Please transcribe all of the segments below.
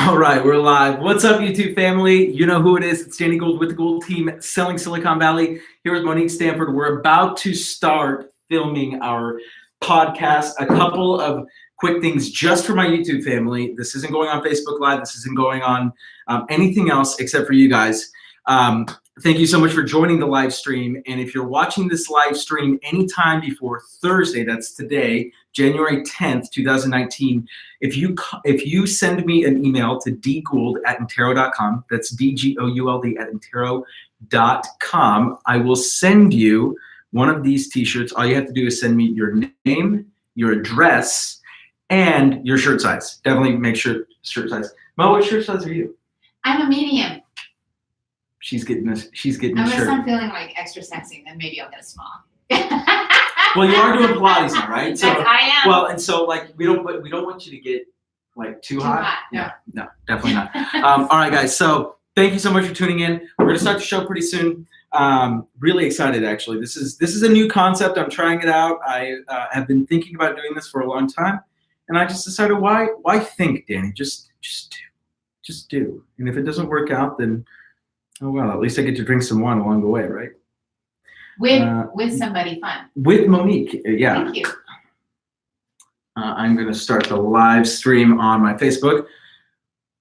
All right, we're live. What's up, YouTube family? You know who it is. It's Danny Gould with the Gould team, selling Silicon Valley. Here with Monique, Stanford. We're about to start filming our podcast. A couple of quick things just for my YouTube family. This isn't going on Facebook Live. This isn't going on anything else except for you guys. Thank you so much for joining the live stream. And if you're watching this live stream anytime before Thursday, that's today, January 10th, 2019, if you send me an email to dgould@intero.com, that's dgould@intero.com, I will send you one of these t-shirts. All you have to do is send me your name, your address, and your shirt size. Definitely make sure shirt size. Mo, what shirt size are you? I'm a medium. She's getting a shirt. Unless I'm feeling like extra sexy, then maybe I'll get a small. Well, you are doing Pilates now, right? So, I am. Well, and so like we don't want you to get like too hot. No, definitely not. All right, guys. So thank you so much for tuning in. We're gonna start the show pretty soon. Really excited, actually. This is a new concept. I'm trying it out. I have been thinking about doing this for a long time, and I just decided, why think, Danny? Just do. And if it doesn't work out, then oh well. At least I get to drink some wine along the way, right? With somebody fun. With Monique, yeah. Thank you. I'm going to start the live stream on my Facebook.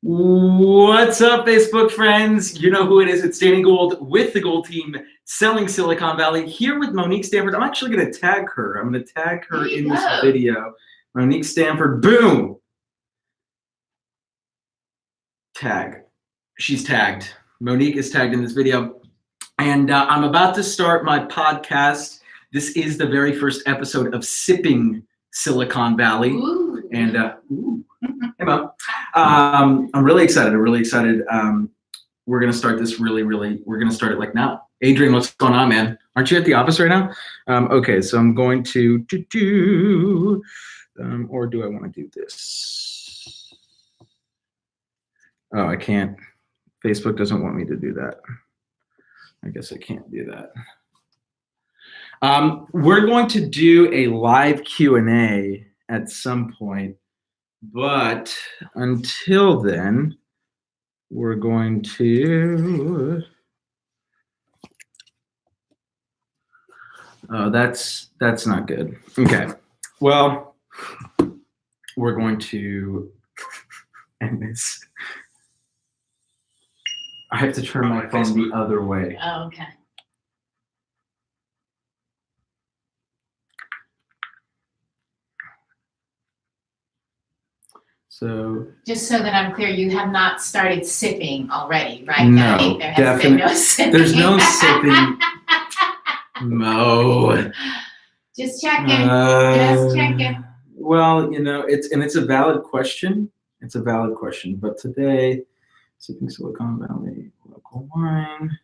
What's up, Facebook friends? You know who it is. It's Danny Gould with the Gould team, selling Silicon Valley, here with Monique Stanford. I'm actually going to tag her. I'm going to tag her in this video. Monique Stanford, boom. Tag. She's tagged. Monique is tagged in this video. And I'm about to start my podcast. This is the very first episode of Sipping Silicon Valley. Ooh. And hey, Mom. I'm really excited. We're going to start this we're going to start it like now. Adrian, what's going on, man? Aren't you at the office right now? Okay, so I'm going to do, or do I want to do this? Oh, I can't. Facebook doesn't want me to do that. I guess I can't do that. We're going to do a live Q&A at some point, but until then, we're going to. Oh, that's not good. Okay. Well, we're going to end this. I have to turn my phone the other way. Oh, okay. So just so that I'm clear, you have not started sipping already, right? No, there has been no sipping. There's no sipping. No. Just checking. Well, you know, it's a valid question. It's a valid question. But today, sipping Silicon Valley, local wine,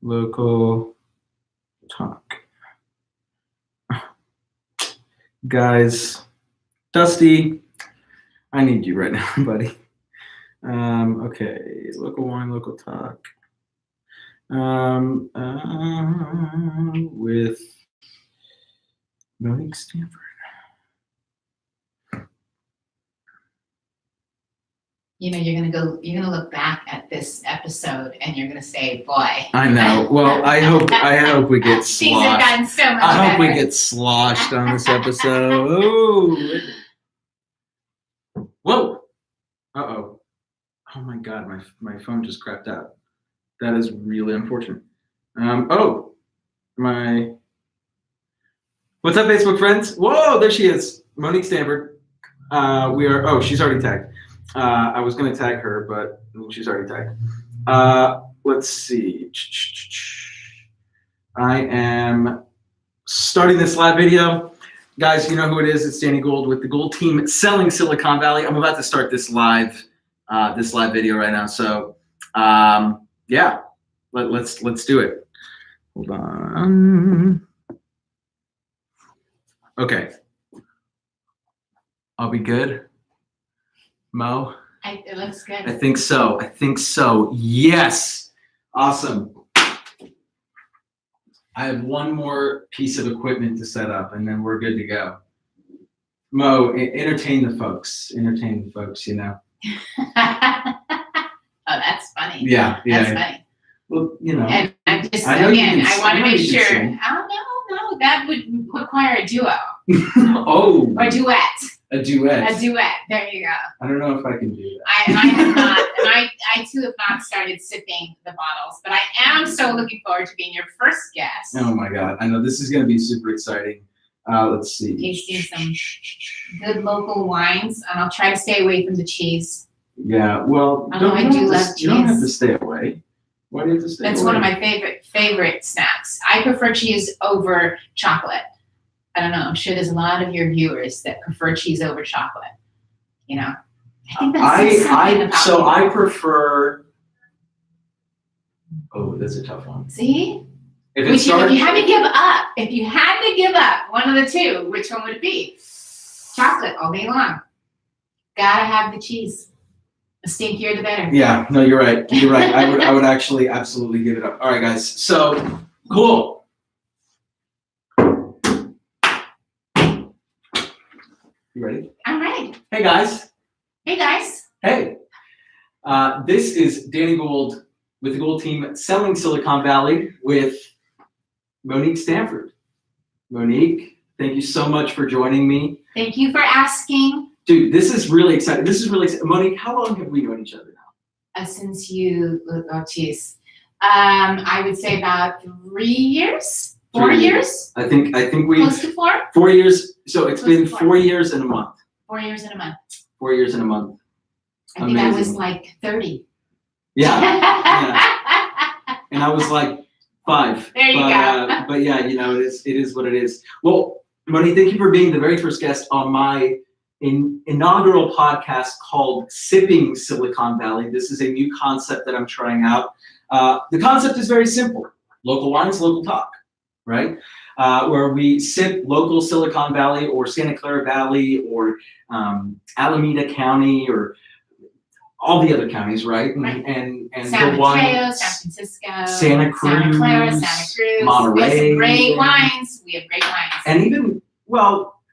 local talk. Guys, Dusty, I need you right now, buddy. Okay, local wine, local talk. With Monique Stanford. You know, you're gonna look back at this episode and you're gonna say, boy. I know. Well, I hope we get sloshed. Things have gotten so much I hope we better. get sloshed on this episode. Oh. Whoa. Uh-oh. Oh my God, my phone just crapped out. That is really unfortunate. What's up, Facebook friends? Whoa, there she is. Monique Stanford. She's already tagged. I was going to tag her, but she's already tagged. Let's see. I am starting this live video. Guys, you know who it is. It's Danny Gould with the Gould team, selling Silicon Valley. I'm about to start this live video right now. So, yeah, let's do it. Hold on. Okay. I'll be good. Mo? It looks good. I think so. Yes. Awesome. I have one more piece of equipment to set up, and then we're good to go. Mo, entertain the folks, you know. Oh, that's funny. Yeah, That's funny. Well, you know. And I just, I know you again, can I want to sing. make You can sure. sing. Oh, no, that would require a duo Oh. or duet. A duet. A duet. There you go. I don't know if I can do that. I have not, and I too have not started sipping the bottles, but I am so looking forward to being your first guest. Oh my God, I know this is going to be super exciting. Let's see. Tasting some good local wines, and I'll try to stay away from the cheese. Yeah, well, I do love you don't have to cheese. stay away. Why do you have to stay That's away? one of my favorite snacks. I prefer cheese over chocolate. I don't know. I'm sure there's a lot of your viewers that prefer cheese over chocolate. You know, I think that's something about so people. I prefer. Oh, that's a tough one. See, If if you had to give up one of the two, which one would it be? Chocolate all day long. Gotta have the cheese. The stinkier, the better. Yeah, no, you're right. You're right. I would actually absolutely give it up. All right, guys. So cool. You ready? I'm ready. Hey guys. Hey guys. Hey. This is Danny Gould with the Gould team selling Silicon Valley with Monique Stanford. Monique, thank you so much for joining me. Thank you for asking. Dude, this is really exciting. Monique, how long have we known each other now? Since you, oh geez, I would say about 3 years, 4 3 years, I think we close to 4. 4 years. So it's Close been to 4. 4 years and a month. 4 years and a month. 4 years and a month. I think I was Amazing. like 30. Yeah. And I was like 5. There you go. But yeah, you know, it is what it is. Well, Monique, thank you for being the very first guest on my inaugural podcast called Sipping Silicon Valley. This is a new concept that I'm trying out. The concept is very simple. Local wines, local talk, right? Where we sip local Silicon Valley or Santa Clara Valley or Alameda County or all the other counties, right? And San the wine, Mateo, San Francisco, Santa Cruz, Santa Clara, Santa Cruz. Monterey. We have some great wines. We have great wines. And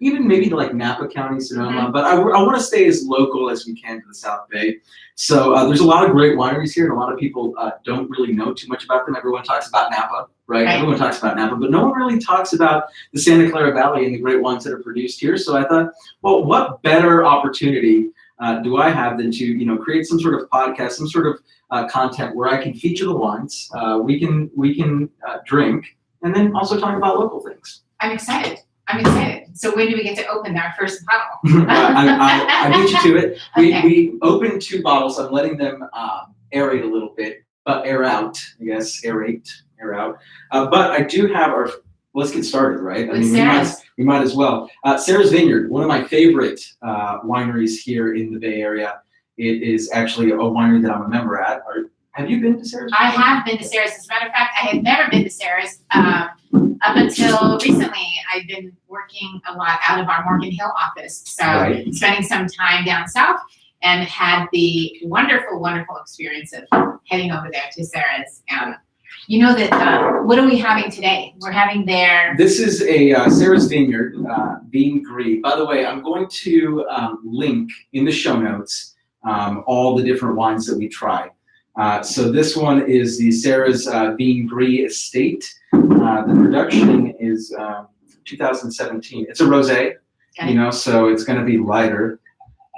even maybe to like Napa County, Sonoma, Mm-hmm. but I want to stay as local as we can to the South Bay. So there's a lot of great wineries here, and a lot of people don't really know too much about them. Everyone talks about Napa, right? Everyone talks about Napa, but no one really talks about the Santa Clara Valley and the great wines that are produced here. So I thought, well, what better opportunity do I have than to create some sort of podcast, some sort of content where I can feature the wines, we can drink, and then also talk about local things. I'm excited. So when do we get to open our first bottle? I beat you to it. Okay. We opened 2 bottles. I'm letting them aerate a little bit, but air out, I guess, air out. But I do have our. Let's get started, right? With Sarah's. We might as well. Sarah's Vineyard, one of my favorite wineries here in the Bay Area. It is actually a winery that I'm a member at. Have you been to Sarah's? I have been to Sarah's. As a matter of fact, I had never been to Sarah's up until recently. I've been working a lot out of our Morgan Hill office, so Right. spending some time down south, and had the wonderful experience of heading over there to Sarah's. You know that, what are we having today? We're having their. This is a Sarah's Vineyard, Bean Gris. By the way, I'm going to link in the show notes all the different wines that we try. So this one is the Sarah's Bean Gris Estate. The production is 2017. It's a rosé, so it's going to be lighter,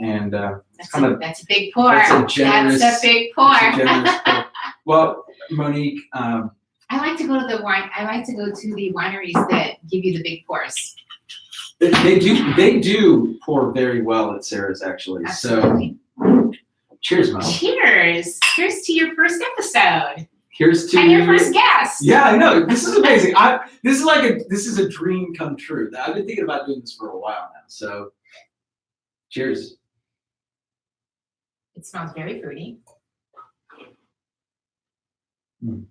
and That's a big pour. That's a generous. That's a big pour. Pour. Well, Monique. I like to go to the wineries that give you the big pours. They do pour very well at Sarah's, actually. Absolutely. So cheers, Mo. Cheers. Cheers to your first episode. Here's to And your first guest. Yeah, I know. This is amazing. This is a dream come true. I've been thinking about doing this for a while now. So cheers. It smells very fruity. Mm.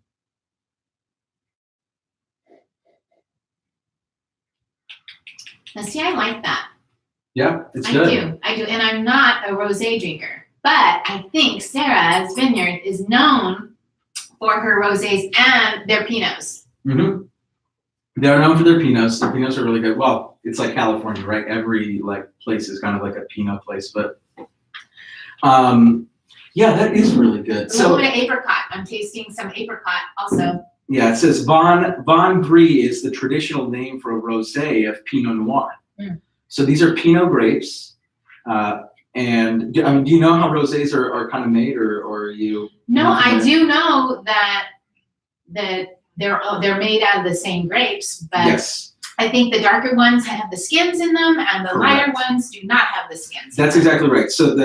Now see, I like that. Yeah, it's good. I do. And I'm not a rosé drinker, but I think Sarah's Vineyard is known for her rosés and their Pinots. Mm-hmm. They're known for their Pinots. Their Pinots are really good. Well, it's like California, right? Every place is kind of like a Pinot place, but Yeah, that is really good. A little bit of apricot. I'm tasting some apricot also. Yeah, it says Von Brie is the traditional name for a rosé of Pinot Noir. So these are Pinot grapes. And do you know how rosés are kind of made, or are you? No, I do know that they're made out of the same grapes, but Yes. I think the darker ones have the skins in them, and the lighter ones do not have the skins. That's exactly right. So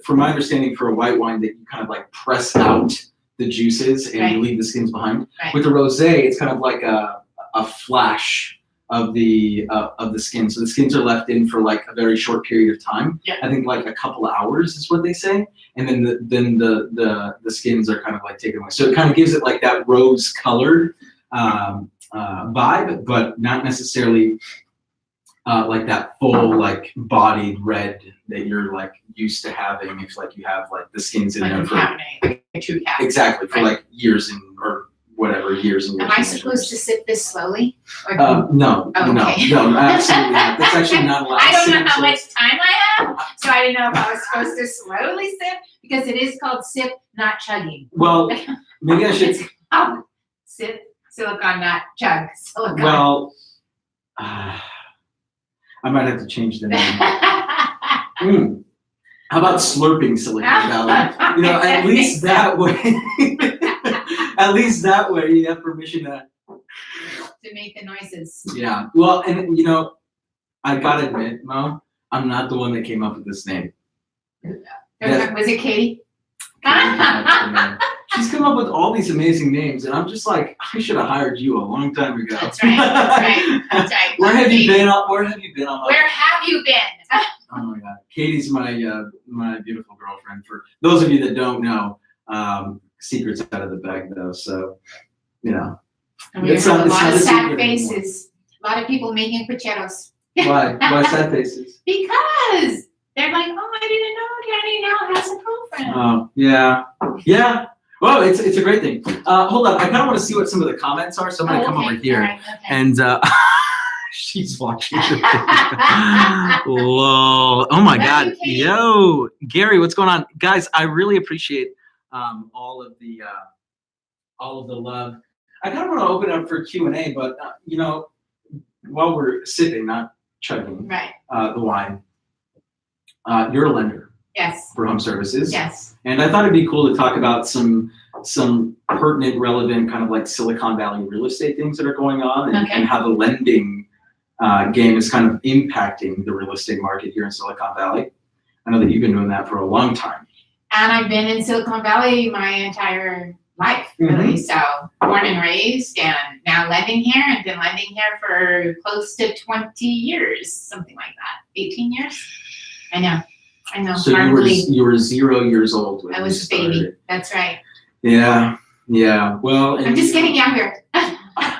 from my understanding, for a white wine, that you kind of like press out the juices and you leave the skins behind. Right. With the rosé, it's kind of like a flash of the skin. So the skins are left in for like a very short period of time. Yeah. I think like a couple of hours is what they say, and then the skins are kind of like taken away. So it kind of gives it like that rose colored vibe, but not necessarily like that full like bodied red that you're like used to having if like you have like the skins in there for like a true Cabernet. Exactly, for like years or whatever years and years. Am I supposed to sip this slowly? No, no, absolutely not. That's actually not allowed. I don't know how much time I have, so I didn't know if I was supposed to slowly sip, because it is called sip, not chugging. Well, maybe I should. Sip, silicon, not chug. Silicon. Well, I might have to change the name. How about slurping Silicon Valley? At least that way. At least that way you have permission to make the noises. Yeah. Well, and I gotta admit, Mo, I'm not the one that came up with this name. Was it Katie? She's come up with all these amazing names, and I'm just like, I should have hired you a long time ago. That's right. Where have you been? Where have you been? Oh my God, Katie's my beautiful girlfriend. For those of you that don't know, secrets out of the bag though. So, And we have a lot of sad faces. A lot of people making pucheros. Why? Why sad faces? Because they're like, oh, I didn't know Danny now has a girlfriend. Oh, yeah. Well, it's a great thing. Hold on, I kind of want to see what some of the comments are, so I'm going to come over here. Right, and she's watching. Lol. Oh my God. Yo, Gary, what's going on? Guys, I really appreciate all of the love. I kind of want to open up for Q&A, but while we're sipping, not chugging the wine, you're a lender. Yes. For HomeServices. Yes. And I thought it'd be cool to talk about some pertinent, relevant kind of like Silicon Valley real estate things that are going on, and how the lending game is kind of impacting the real estate market here in Silicon Valley. I know that you've been doing that for a long time. And I've been in Silicon Valley my entire life, really. So born and raised, and now lending here, and been lending here for close to 20 years, something like that. 18 years? I know. So you were 0 years old when I was a baby. That's right. Yeah. Well, I'm just getting younger.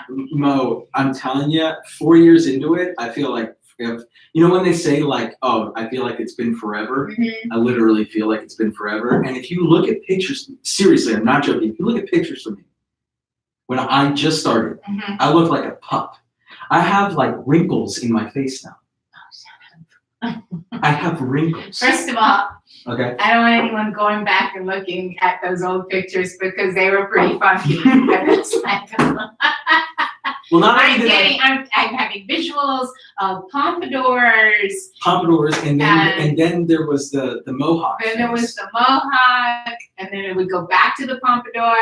Mo, I'm telling you, 4 years into it, I feel like when they say like, oh, I feel like it's been forever. I literally feel like it's been forever. And if you look at pictures, seriously, I'm not joking. If you look at pictures of me when I just started, I look like a pup. I have like wrinkles in my face now. I have wrinkles. First of all, okay. I don't want anyone going back and looking at those old pictures, because they were pretty funky. Well, not I'm having visuals of pompadours, and then there was the mohawk. Then there was the mohawk, and then it would go back to the pompadour.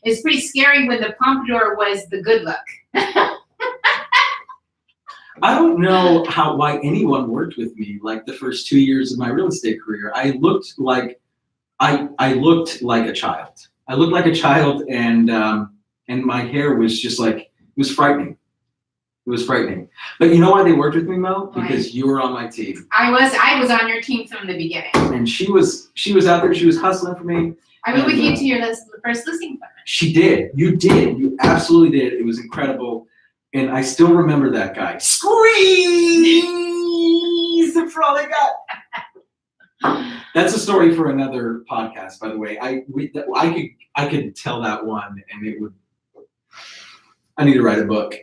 It's pretty scary when the pompadour was the good look. I don't know why anyone worked with me like the first 2 years of my real estate career. I looked like I looked like a child. I looked like a child, and my hair was just like, it was frightening. It was frightening. But you know why they worked with me, Mo? Because you were on my team. I was on your team from the beginning. And she was out there. She was hustling for me. I went with you to your first listing appointment. She did. You did. You absolutely did. It was incredible. And I still remember that guy. Squeeze for all they got. That's a story for another podcast, by the way. I could tell that one, and it would. I need to write a book.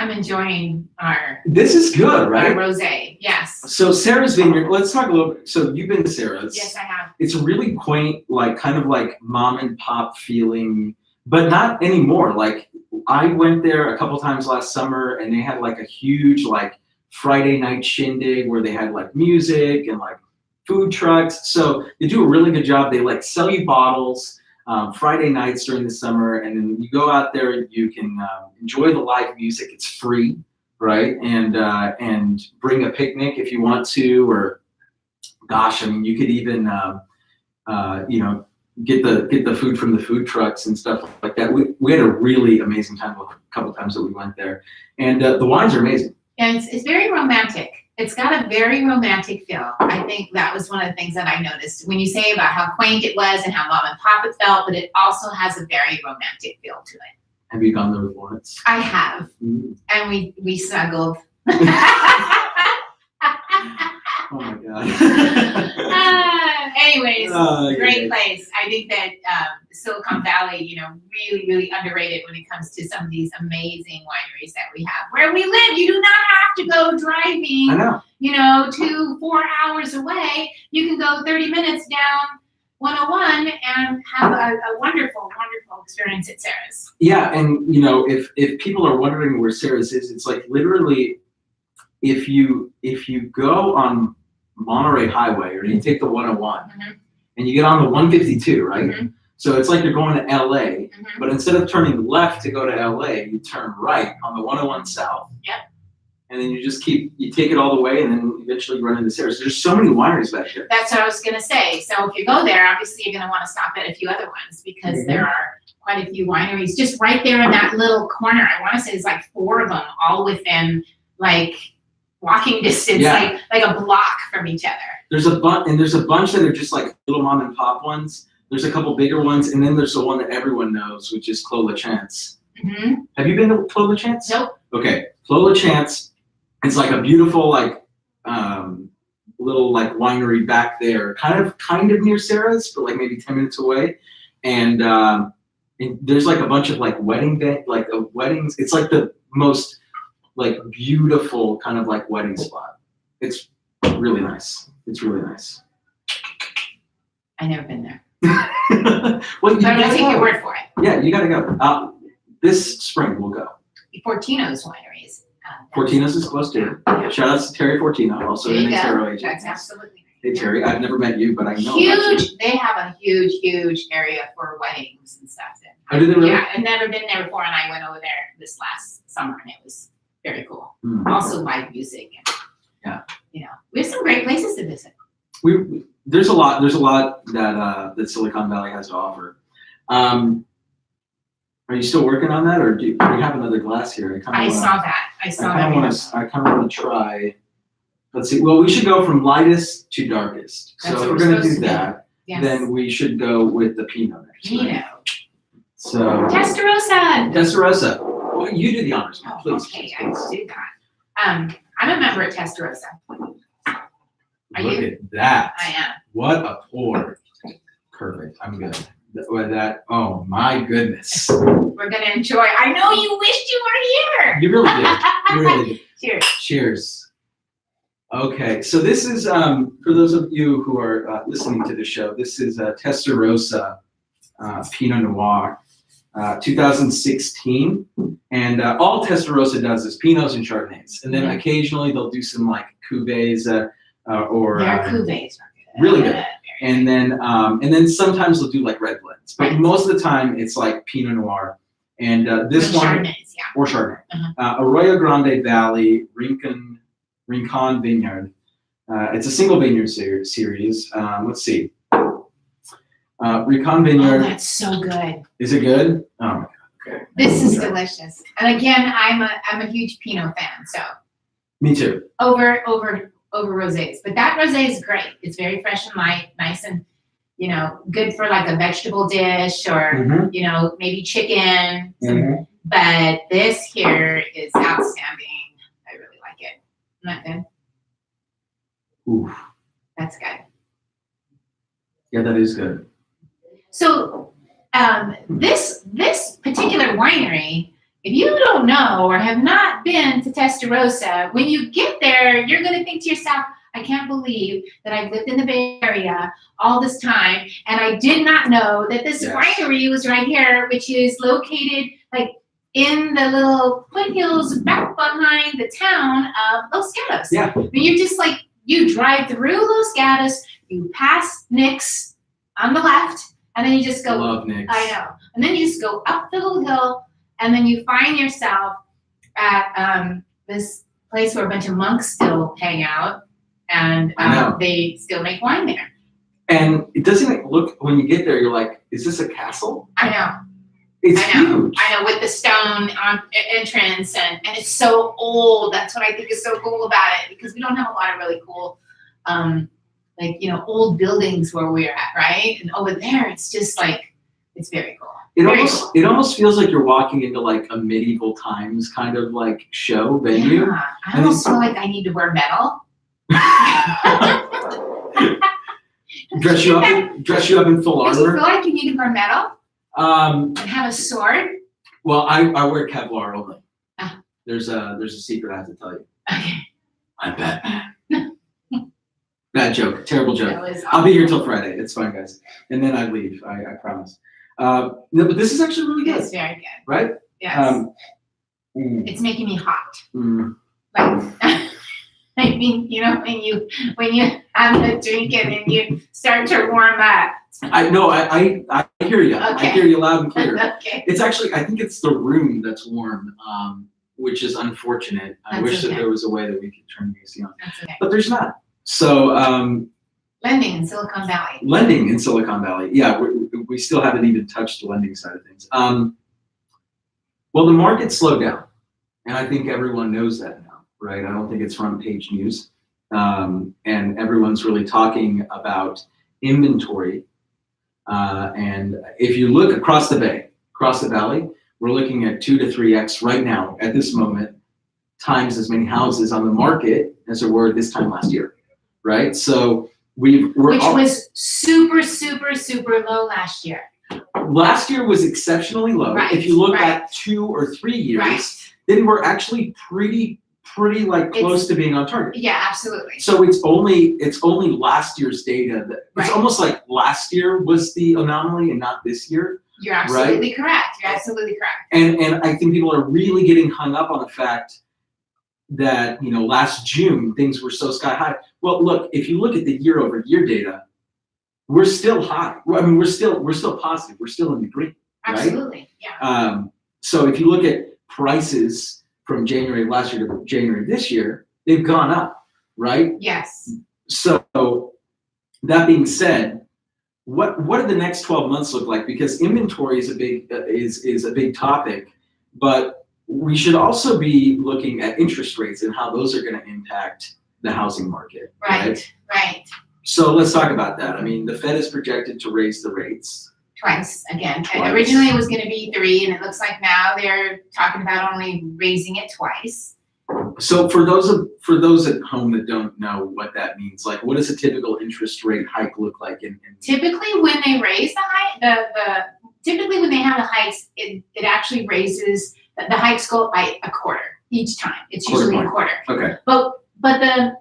I'm enjoying our This is good, right? rosé. Yes. So Sarah's Vineyard, let's talk a little bit. So you've been to Sarah's. Yes, I have. It's really quaint, like kind of like mom and pop feeling, but not anymore. Like I went there a couple times last summer and they had like a huge like Friday night shindig where they had like music and like food trucks. So they do a really good job. They like sell you bottles Friday nights during the summer, and then you go out there, you can enjoy the live music. It's free, right? And bring a picnic if you want to, or gosh, I mean, you could even you know, get the food from the food trucks and stuff like that. We had a really amazing time a couple times that we went there, and the wines are amazing. And it's very romantic. It's got a very romantic feel. I think that was one of the things that I noticed when you say about how quaint it was and how mom and pop it felt, but it also has a very romantic feel to it. Have you gone there once? I have, and we snuggled. Oh my god. Anyways, great place. I think that Silicon Valley, you know, really, really underrated when it comes to some of these amazing wineries that we have. Where we live, you do not have to go driving, I know. you know, 2-4 hours away. You can go 30 minutes down 101 and have a wonderful, wonderful experience at Sarah's. Yeah, and you know, if people are wondering where Sarah's is, it's like literally if you go on Monterey Highway or you take the 101 and you get on the 152, right? So it's like you're going to LA, but instead of turning left to go to LA, you turn right on the 101 South. Yep. And then you just you take it all the way and then eventually you run into Sarah's. There's so many wineries back here. That's what I was gonna say. So if you go there, obviously you're gonna wanna stop at a few other ones because there are quite a few wineries just right there in that little corner. I wanna say there's like 4 of them all within like walking distance, like a block from each other. There's a bunch that are just like little mom and pop ones. There's a couple bigger ones, and then there's the one that everyone knows, which is Clos La Chance. Have you been to Clos La Chance? Nope. Okay, Clos La Chance. It's like a beautiful like little like winery back there, kind of near Sarah's, but like maybe 10 minutes away. And there's like a bunch of like weddings. It's like the most like beautiful kind of like wedding spot. It's really nice. It's really nice. I've never been there. Well, but I'm gonna take your word for it. Yeah, you gotta go. This spring we'll go. Fortino's wineries. Fortino's is close to. Shout out to Terry Fortino, also an Xero agent. That's absolutely right. Hey Terry, I've never met you, but I know. Huge. They have a huge area for weddings and stuff. Oh, do they really? Yeah, I've never been there before, and I went over there this last summer, and it was very cool. Also live music. And, you know, we have some great places to visit. There's a lot that Silicon Valley has to offer. Are you still working on that, or do you have another glass here? I saw that. I kind of want to try. Let's see. Well, we should go from lightest to darkest. That's so if we're going to do that, then we should go with the Pinot next. Pinot. Right? So Testarossa. Testarossa. Well, you do the honors, please. Okay, I do that. I'm a member at Testarossa. Look at that. I am. What a pour. Perfect. I'm good. Oh my goodness. We're gonna enjoy. I know you wished you were here. You really did. You really did. Cheers. Cheers. Okay, so this is for those of you who are listening to the show. This is Testarossa Pinot Noir, 2016, and all Testarossa does is Pinots and Chardonnays, and then occasionally they'll do some like cuvées or their cuvées are good. Really good. And then sometimes they'll do like red blends, but most of the time it's like Pinot Noir. And this one, Chardonnays, or Chardonnay, Arroyo Grande Valley, Rincon Vineyard. It's a single vineyard series. Let's see, Rincon Vineyard. Oh, that's so good. Is it good? Oh my god. Okay. This is delicious. And again, I'm a huge Pinot fan. So. Me too. Over rosés, but that rosé is great. It's very fresh and light, nice and, you know, good for like a vegetable dish or, you know, maybe chicken. But this here is outstanding. I really like it. Not good. Oof. That's good. Yeah, that is good. So this particular winery if you don't know or have not been to Testarossa, when you get there, you're going to think to yourself, I can't believe that I've lived in the Bay Area all this time, and I did not know that this winery was right here, which is located like in the little foothills back behind the town of Los Gatos. Yeah. I mean, you're just like, you drive through Los Gatos, you pass Nick's on the left, and then you just go. Love Nick's. I know. And then you just go up the little hill, and then you find yourself at this place where a bunch of monks still hang out, and they still make wine there. And it doesn't look, when you get there, you're like, is this a castle? I know. It's huge. I know, with the stone entrance, and it's so old. That's what I think is so cool about it, because we don't have a lot of really cool, old buildings where we're at, right? And over there, it's just like, it's very cool. It almost feels like you're walking into like a medieval times kind of like show venue. Yeah, I almost feel like I need to wear metal. Dress you up in full armor. Do you feel like you need to wear metal? And have a sword? Well, I wear Kevlar only. There's a secret I have to tell you. Okay. I'm Batman. Bad joke. Terrible joke. Awesome. I'll be here till Friday. It's fine, guys. And then I leave. I promise. No, but this is actually really good. It's very good. Right? Yes. It's making me hot. Like, I mean, when you have a drink and then you start to warm up. I hear you. Okay. I hear you loud and clear. Okay. It's actually, I think it's the room that's warm, which is unfortunate. I wish that there was a way that we could turn the AC on. That's okay. But there's not. So lending in Silicon Valley. Lending in Silicon Valley. Yeah, we still haven't even touched the lending side of things. Well, the market slowed down, and I think everyone knows that now, right? I don't think it's front page news, and everyone's really talking about inventory. And if you look across the valley, we're looking at 2 to 3x right now at this moment, times as many houses on the market as there were this time last year, right? So which was super, super, super low last year. Last year was exceptionally low. Right, if you look at 2 or 3 years, then we're actually pretty like close to being on target. Yeah, absolutely. So it's only last year's data that it's almost like last year was the anomaly and not this year. You're absolutely correct. You're absolutely correct. And I think people are really getting hung up on the fact that, last June things were so sky high. Well, look, if you look at the year-over-year data, we're still high. I mean, we're still positive. We're still in the green. Absolutely. Right? Yeah. So if you look at prices from January of last year to January this year, they've gone up, right? Yes. So that being said, what do the next 12 months look like? Because inventory is a big topic, but we should also be looking at interest rates and how those are going to impact the housing market. Right. So let's talk about that. I mean, the Fed is projected to raise the rates. Twice again. Originally it was going to be 3, and it looks like now they're talking about only raising it twice. So for those at home that don't know what that means, like what does a typical interest rate hike look like? Typically when they raise the hike, typically when they have the hikes, it actually raises, the hikes go by a quarter each time. It's usually a quarter. Okay. But the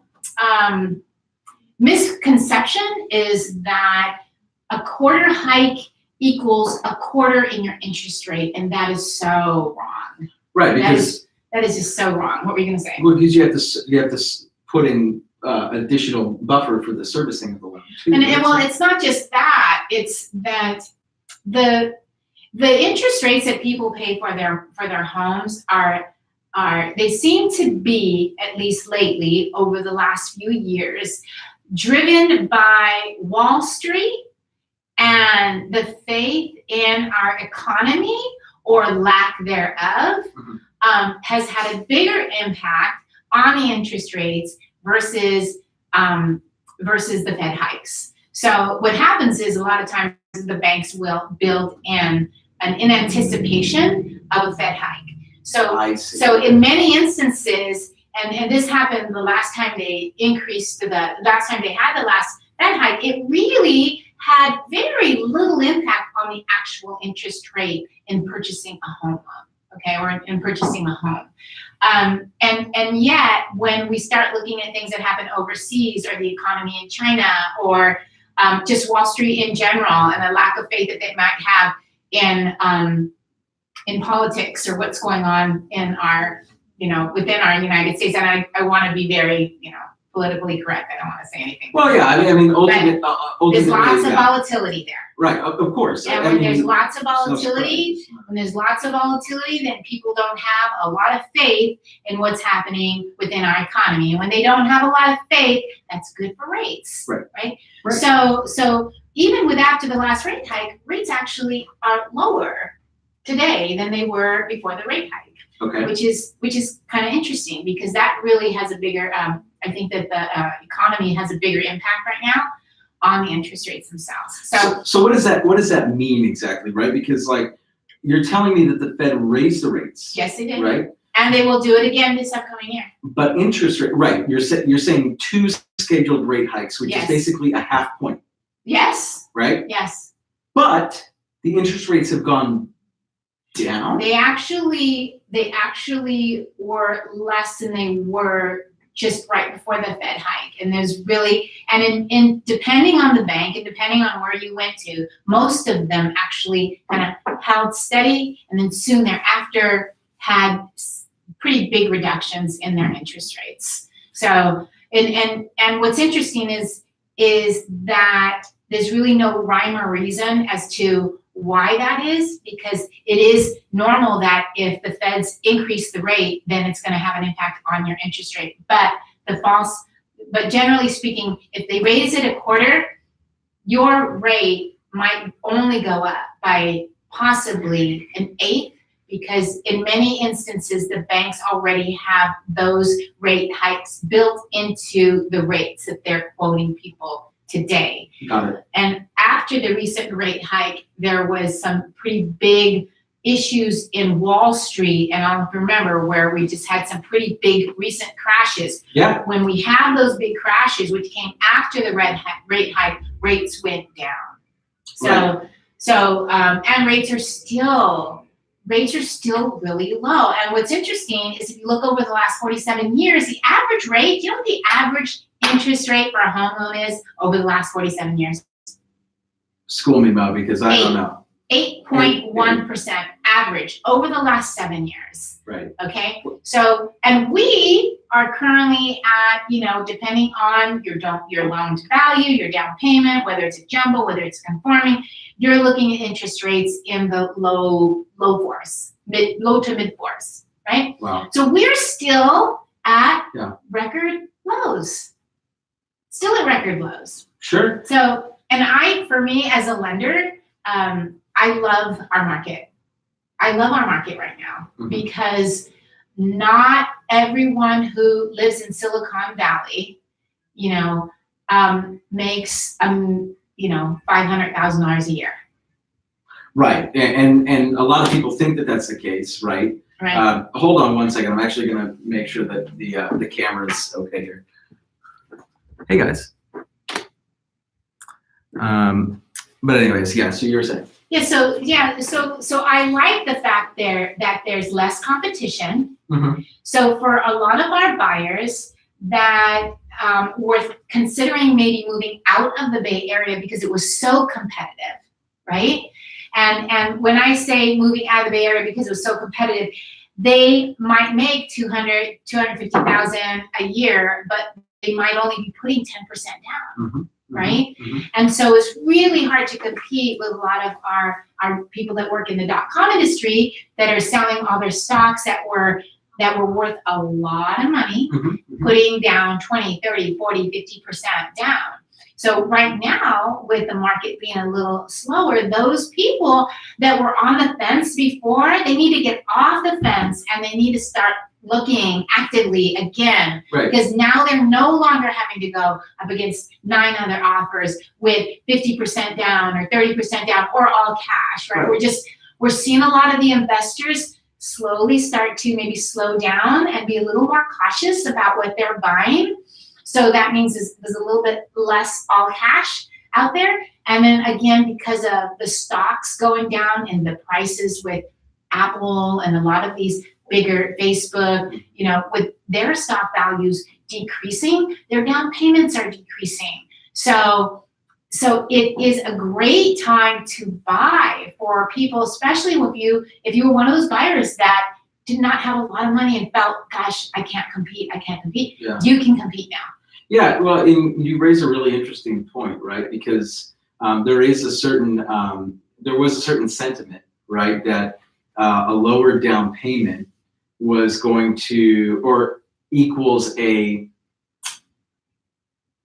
misconception is that a quarter hike equals a quarter in your interest rate, and that is so wrong. Right, because that is just so wrong. What were you going to say? Well, because you have to put in additional buffer for the servicing of the loan too. And it's not just that; it's that the interest rates that people pay for their homes are they seem to be, at least lately over the last few years, driven by Wall Street and the faith in our economy or lack thereof. Has had a bigger impact on the interest rates versus the Fed hikes. So what happens is a lot of times the banks will build in anticipation of a Fed hike. So in many instances, and this happened the last time they last time they had the last Fed hike, it really had very little impact on the actual interest rate in purchasing a home loan. okay, or in purchasing a home. And yet, when we start looking at things that happen overseas, or the economy in China, or just Wall Street in general, and the lack of faith that they might have in politics, or what's going on in our, within our United States, and I want to be very, politically correct. I don't want to say anything. Well, yeah, I mean, ultimately, there's lots of volatility there. Right, of course. And when there's lots of volatility, then people don't have a lot of faith in what's happening within our economy. And when they don't have a lot of faith, that's good for rates, right? So even with after the last rate hike, rates actually are lower today than they were before the rate hike. Okay. Which is kind of interesting, because that really has a bigger, I think that the economy has a bigger impact right now on the interest rates themselves. So what does that mean exactly, right? Because like you're telling me that the Fed raised the rates. Yes, they did. Right. And they will do it again this upcoming year. But interest rate, right? You're saying 2 scheduled rate hikes, which is basically a half point. Yes. Right. Yes. But the interest rates have gone down. They actually were less than they were just right before the Fed hike. And there's really, and in depending on the bank and depending on where you went to, most of them actually kind of held steady, and then soon thereafter had pretty big reductions in their interest rates. So, and what's interesting is that there's really no rhyme or reason as to why that is, because it is normal that if the Feds increase the rate, then it's going to have an impact on your interest rate. But generally speaking, if they raise it a quarter, your rate might only go up by possibly an eighth, because in many instances, the banks already have those rate hikes built into the rates that they're quoting people today. Got it. And after the recent rate hike, there was some pretty big issues in Wall Street, and I'll remember where we just had some pretty big recent crashes. Yeah. When we have those big crashes, which came after the rate hike, rates went down. And rates are still really low. And what's interesting is if you look over the last 47 years, the average rate, you know what the average interest rate for a home loan is over the last 47 years? School me, Mo, because I don't know. 8.1% average over the last 7 years. Right. Okay. So, and we are currently at, depending on your loan to value, your down payment, whether it's a jumbo, whether it's conforming, you're looking at interest rates in the low to mid fours, right? Wow. So we're still at record lows. Still at record lows. Sure. So, and for me as a lender, I love our market. I love our market right now because not everyone who lives in Silicon Valley, makes $500,000 a year. Right, and a lot of people think that that's the case, right? Right. Hold on one second. I'm actually going to make sure that the camera's okay here. Hey guys. But anyways, yeah. So you were saying. Yeah. So I like the fact that there's less competition. Mm-hmm. So for a lot of our buyers that were considering maybe moving out of the Bay Area because it was so competitive, right? And when I say moving out of the Bay Area because it was so competitive, they might make $250,000 a year, but they might only be putting 10% down. Mm-hmm. Right? Mm-hmm. And so it's really hard to compete with a lot of our people that work in the .com industry that are selling all their stocks that were worth a lot of money, putting down 20, 30, 40, 50% down. So right now, with the market being a little slower, those people that were on the fence before, they need to get off the fence and they need to start looking actively again, right? Because now they're no longer having to go up against 9 other offers with 50% down or 30% down or all cash, right? We're seeing a lot of the investors slowly start to maybe slow down and be a little more cautious about what they're buying. So that means there's a little bit less all cash out there. And then again, because of the stocks going down and the prices with Apple and a lot of these bigger Facebook, with their stock values decreasing, their down payments are decreasing. So it is a great time to buy for people, especially if you were one of those buyers that did not have a lot of money and felt, gosh, I can't compete. Yeah. You can compete now. Yeah, well, you raise a really interesting point, right? Because there was a certain sentiment, right, that a lower down payment was going to, or equals a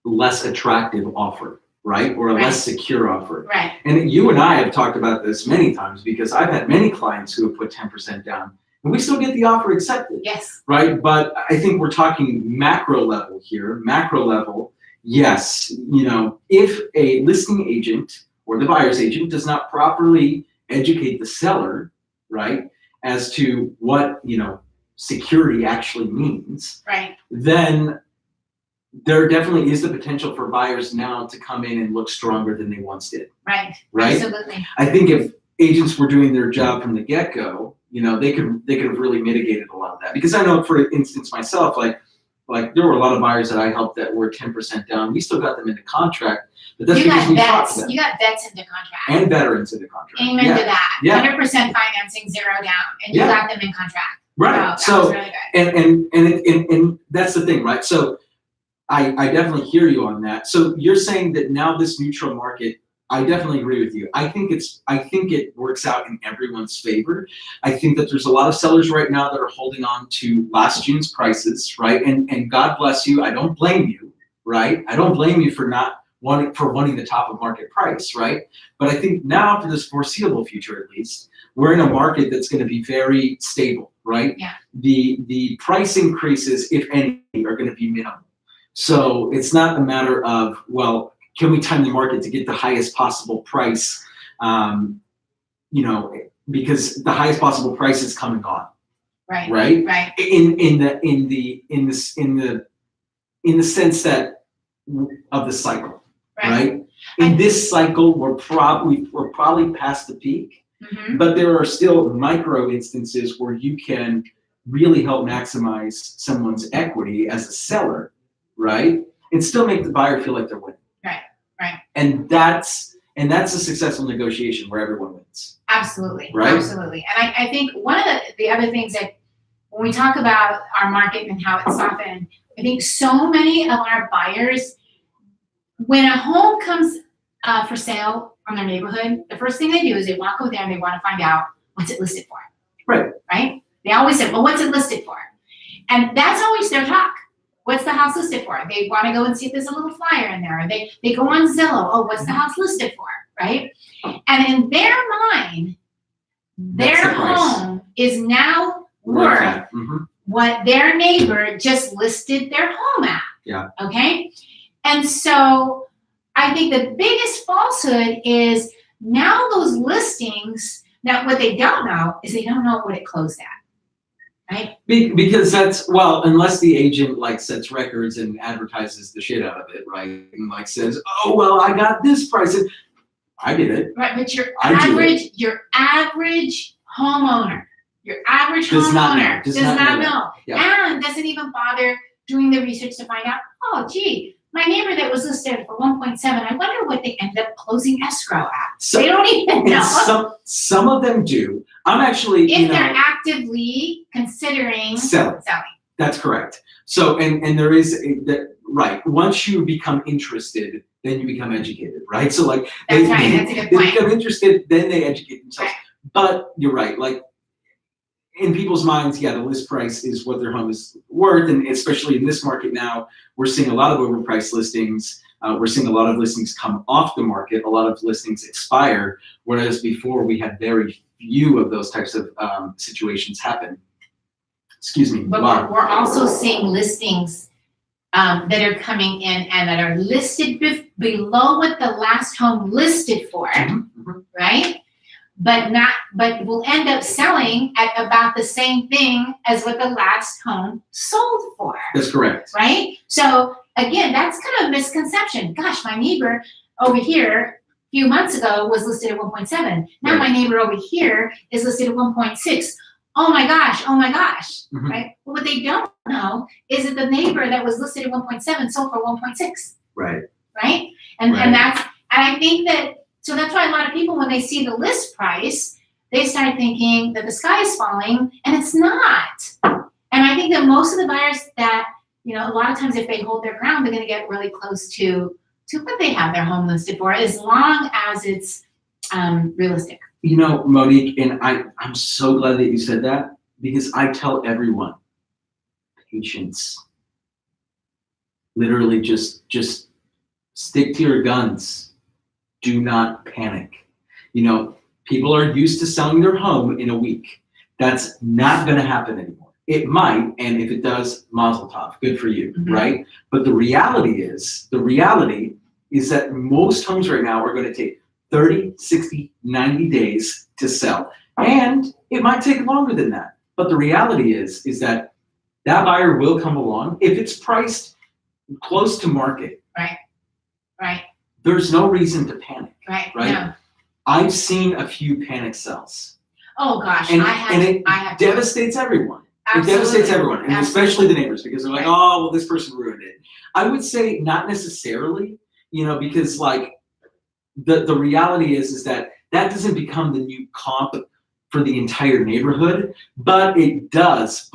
less attractive offer, right? Or a less secure offer. Right. And you and I have talked about this many times because I've had many clients who have put 10% down and we still get the offer accepted. Yes. Right. But I think we're talking macro level here. Macro level, yes. If a listing agent or the buyer's agent does not properly educate the seller, right, as to what, security actually means, right, then there definitely is the potential for buyers now to come in and look stronger than they once did. Right. Right. Absolutely. I think if agents were doing their job from the get-go, they could have really mitigated a lot of that. Because I know, for instance, myself, like there were a lot of buyers that I helped that were 10% down. We still got them into contract, but that's because we talked to them. You got vets into contract. And veterans into contract. Amen to that. Yeah. 100% financing, 0 down, and you got them in contract. Right. So that was really good. And that's the thing, right? So I definitely hear you on that. So you're saying that now this neutral market, I definitely agree with you. I think it works out in everyone's favor. I think that there's a lot of sellers right now that are holding on to last June's prices, right? And God bless you. I don't blame you, right? I don't blame you for wanting the top of market price, right? But I think now, for this foreseeable future at least, we're in a market that's going to be very stable, right? Yeah. The price increases, if any, are going to be minimal. So it's not a matter of, well, can we time the market to get the highest possible price? Because the highest possible price is come and gone. Right. Right. Right. In the sense that of the cycle. Right. In this cycle, we're probably past the peak. Mm-hmm. But there are still micro instances where you can really help maximize someone's equity as a seller, right? And still make the buyer feel like they're winning. Right. And that's a successful negotiation where everyone wins. Absolutely. Right? Absolutely. And I think one of the other things that when we talk about our market and how it's softened, I think so many of our buyers, when a home comes for sale from their neighborhood, the first thing they do is they walk over there and they want to find out what's it listed for. Right? They always say, well, what's it listed for? And that's always their talk. What's the house listed for? They want to go and see if there's a little flyer in there. Or they go on Zillow. Oh, what's the house listed for? Right? And in their mind, their home is now worth what their neighbor just listed their home at. Yeah. Okay? And so I think the biggest falsehood is now those listings, now what they don't know is they don't know what it closed at. Right? Because unless the agent sets records and advertises the shit out of it, right? And says, oh, well, I got this price. And I did it. Right, but your average homeowner, does not know. Yeah. And doesn't even bother doing the research to find out, oh, gee, my neighbor that was listed for 1.7, I wonder what they ended up closing escrow at. They don't even know. Some of them do. I'm actually, if they're actively considering selling. That's correct. So, and there is right. Once you become interested, then you become educated, right? So that's right. That's a good point. They become interested, then they educate themselves. Right. But you're right. In people's minds, the list price is what their home is worth, and especially in this market now, we're seeing a lot of overpriced listings. We're seeing a lot of listings come off the market. A lot of listings expire, whereas before we had very few of those types of situations happen. Excuse me. But we're also seeing listings that are coming in and that are listed below what the last home listed for, right? But will end up selling at about the same thing as what the last home sold for. That's correct. Right? So again, that's kind of a misconception. Gosh, my neighbor over here, few months ago was listed at 1.7. Now my neighbor over here is listed at 1.6. Oh my gosh, right? But what they don't know is that the neighbor that was listed at 1.7 sold for 1.6. Right. Right? And I think that, so that's why a lot of people, when they see the list price, they start thinking that the sky is falling, and it's not. And I think that most of the buyers that, a lot of times if they hold their ground, they're going to get really close to what they have their home listed for, as long as it's realistic. Monique, and I'm so glad that you said that, because I tell everyone, patience. Literally just stick to your guns. Do not panic. People are used to selling their home in a week. That's not going to happen anymore. It might, and if it does, mazel tov, good for you, right? But the reality is that most homes right now are going to take 30, 60, 90 days to sell. And it might take longer than that. But the reality is that buyer will come along if it's priced close to market. Right. There's no reason to panic. Right. No. I've seen a few panic sells. Oh gosh, and I have devastates everyone. Absolutely. It devastates everyone, and especially the neighbors, because they're like, oh, well, this person ruined it. I would say not necessarily, because like the reality is that doesn't become the new comp for the entire neighborhood, but it does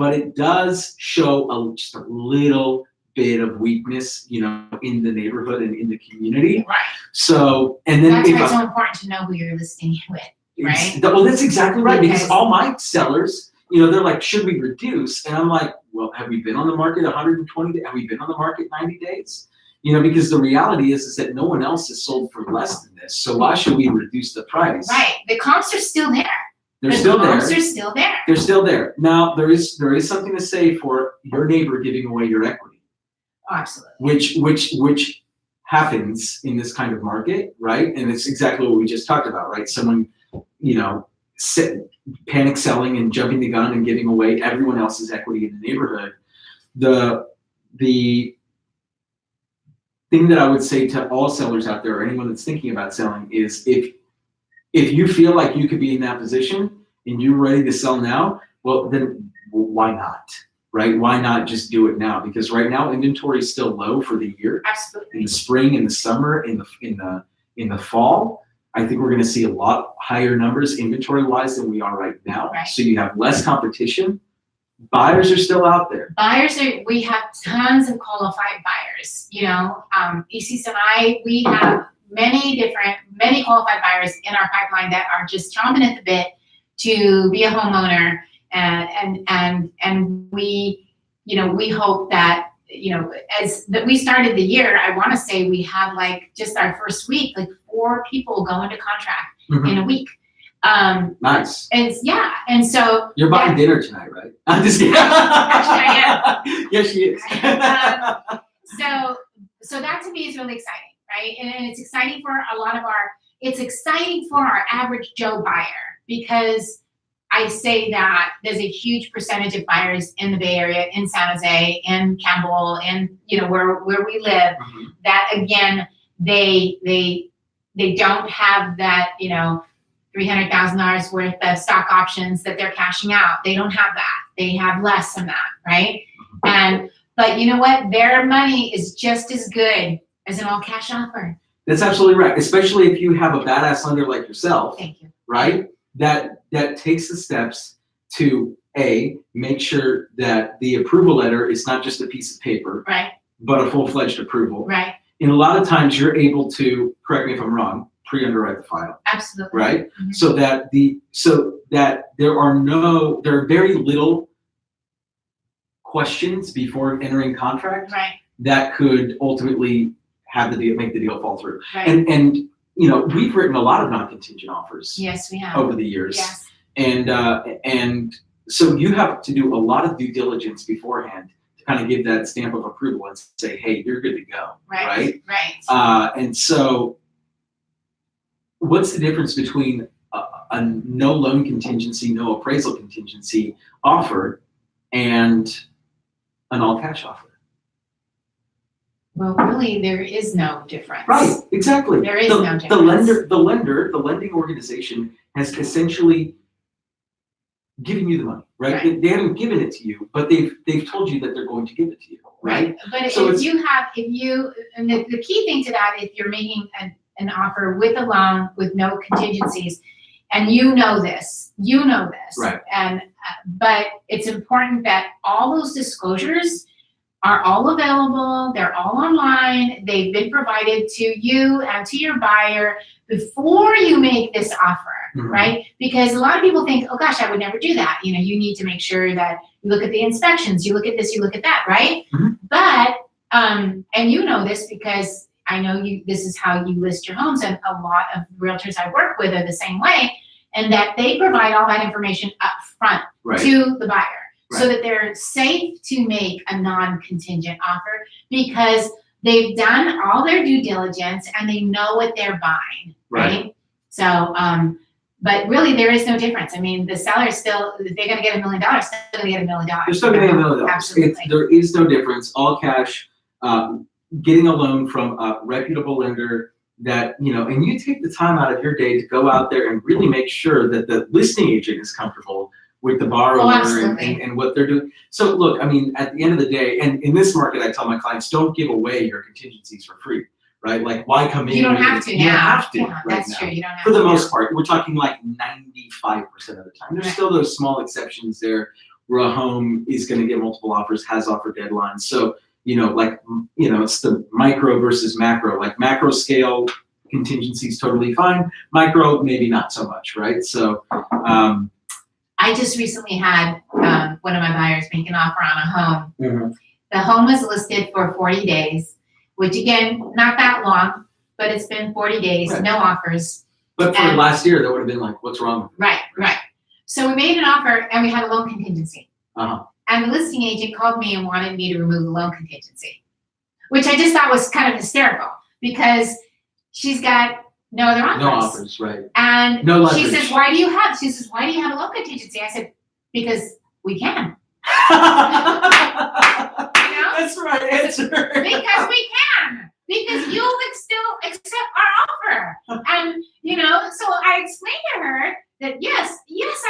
show just a little bit of weakness, in the neighborhood and in the community. Right. So, and then that's why it's so important to know who you're listing with, right? Well, that's exactly right, because all my sellers, they're like, should we reduce? And I'm like, well, have we been on the market 120 days? Have we been on the market 90 days? Because the reality is that no one else has sold for less than this. So why should we reduce the price? Right. The comps are still there. They're still there. The comps are still there. They're still there. Now, there is something to say for your neighbor giving away your equity. Absolutely. Which happens in this kind of market, right? And it's exactly what we just talked about, right? Someone, panic selling and jumping the gun and giving away everyone else's equity in the neighborhood. The thing that I would say to all sellers out there, or anyone that's thinking about selling, is if you feel like you could be in that position and you're ready to sell now, well, then why not? Right? Why not just do it now? Because right now inventory is still low for the year. Absolutely. In the spring, in the summer, in the fall, I think we're going to see a lot higher numbers inventory-wise than we are right now. Right. So you have less competition. Buyers are still out there. We have tons of qualified buyers. ECs and we have many qualified buyers in our pipeline that are just chomping at the bit to be a homeowner. And we hope that, as that we started the year, I want to say we had just our first week, 4 people go into contract in a week. Nice. And so you're buying dinner tonight, right? I'm just kidding. Actually, I am. Yes, she is. So that to me is really exciting, right? And it's exciting for it's exciting for our average Joe buyer, because I say that there's a huge percentage of buyers in the Bay Area, in San Jose, in Campbell, and where we live, that again, they don't have that, $300,000 worth of stock options that they're cashing out. They don't have that. They have less than that, right? But you know what? Their money is just as good as an all cash offer. That's absolutely right. Especially if you have a badass lender like yourself. Thank you. Right? That takes the steps to make sure that the approval letter is not just a piece of paper, right, but a full-fledged approval. Right. And a lot of times you're able to, correct me if I'm wrong, pre-underwrite the file. Absolutely. Right? Mm-hmm. So that there are very little questions before entering contract. Right. That could ultimately make the deal fall through. Right. And we've written a lot of non-contingent offers. Yes, we have. Over the years. Yes. And so you have to do a lot of due diligence beforehand to kind of give that stamp of approval and say, hey, you're good to go. Right. Right. And so what's the difference between a no loan contingency, no appraisal contingency offer and an all cash offer? Well, really, there is no difference. Right, exactly. There is the, no difference. The lending organization has essentially given you the money, right? Right. They haven't given it to you, but they've told you that they're going to give it to you, right? But So and the key thing to that, if you're making an offer with a loan with no contingencies, and you know this, Right. and but it's important that all those disclosures are all available. They're all online. They've been provided to you and to your buyer before you make this offer, right? Because a lot of people think, oh gosh, I would never do that. You know, you need to make sure that you look at the inspections, you look at this, you look at that, right? But and you know this because I know this is how you list your homes, and a lot of realtors I work with are the same way, and that they provide all that information up front to the buyer. So that they're safe to make a non-contingent offer because they've done all their due diligence and they know what they're buying, right? So, but really there is no difference. I mean, the seller is still, if they're gonna get $1 million, still gonna get $1 million. They're still gonna get $1 million. Absolutely. There is no difference. All cash, getting a loan from a reputable lender that, you know, and you take the time out of your day to go out there and really make sure that the listing agent is comfortable with the borrower and what they're doing. So look, I mean, at the end of the day, and in this market, I tell my clients, don't give away your contingencies for free, right? Like, why come in? You don't have to. You don't have to. Yeah, right that's now. true. You don't have for to. the most part, we're talking like 95% of the time. There's still those small exceptions there where a home is going to get multiple offers, has offer deadlines. So, you know, like, you know, it's the micro versus macro. Like macro scale contingency is totally fine. Micro, maybe not so much, right? So, I just recently had one of my buyers make an offer on a home. The home was listed for 40 days, which again, not that long, but it's been 40 days, no offers. But for last year, that would have been like, what's wrong with it? Right. So we made an offer and we had a loan contingency. And the listing agent called me and wanted me to remove the loan contingency, which I just thought was kind of hysterical because she's got no other offers. No offers, right. And no she says, why do you have a loan contingency? I said, because we can. You know? That's the right answer. Because we can. Because you'll still accept our offer. And, you know, so I explained to her that yes,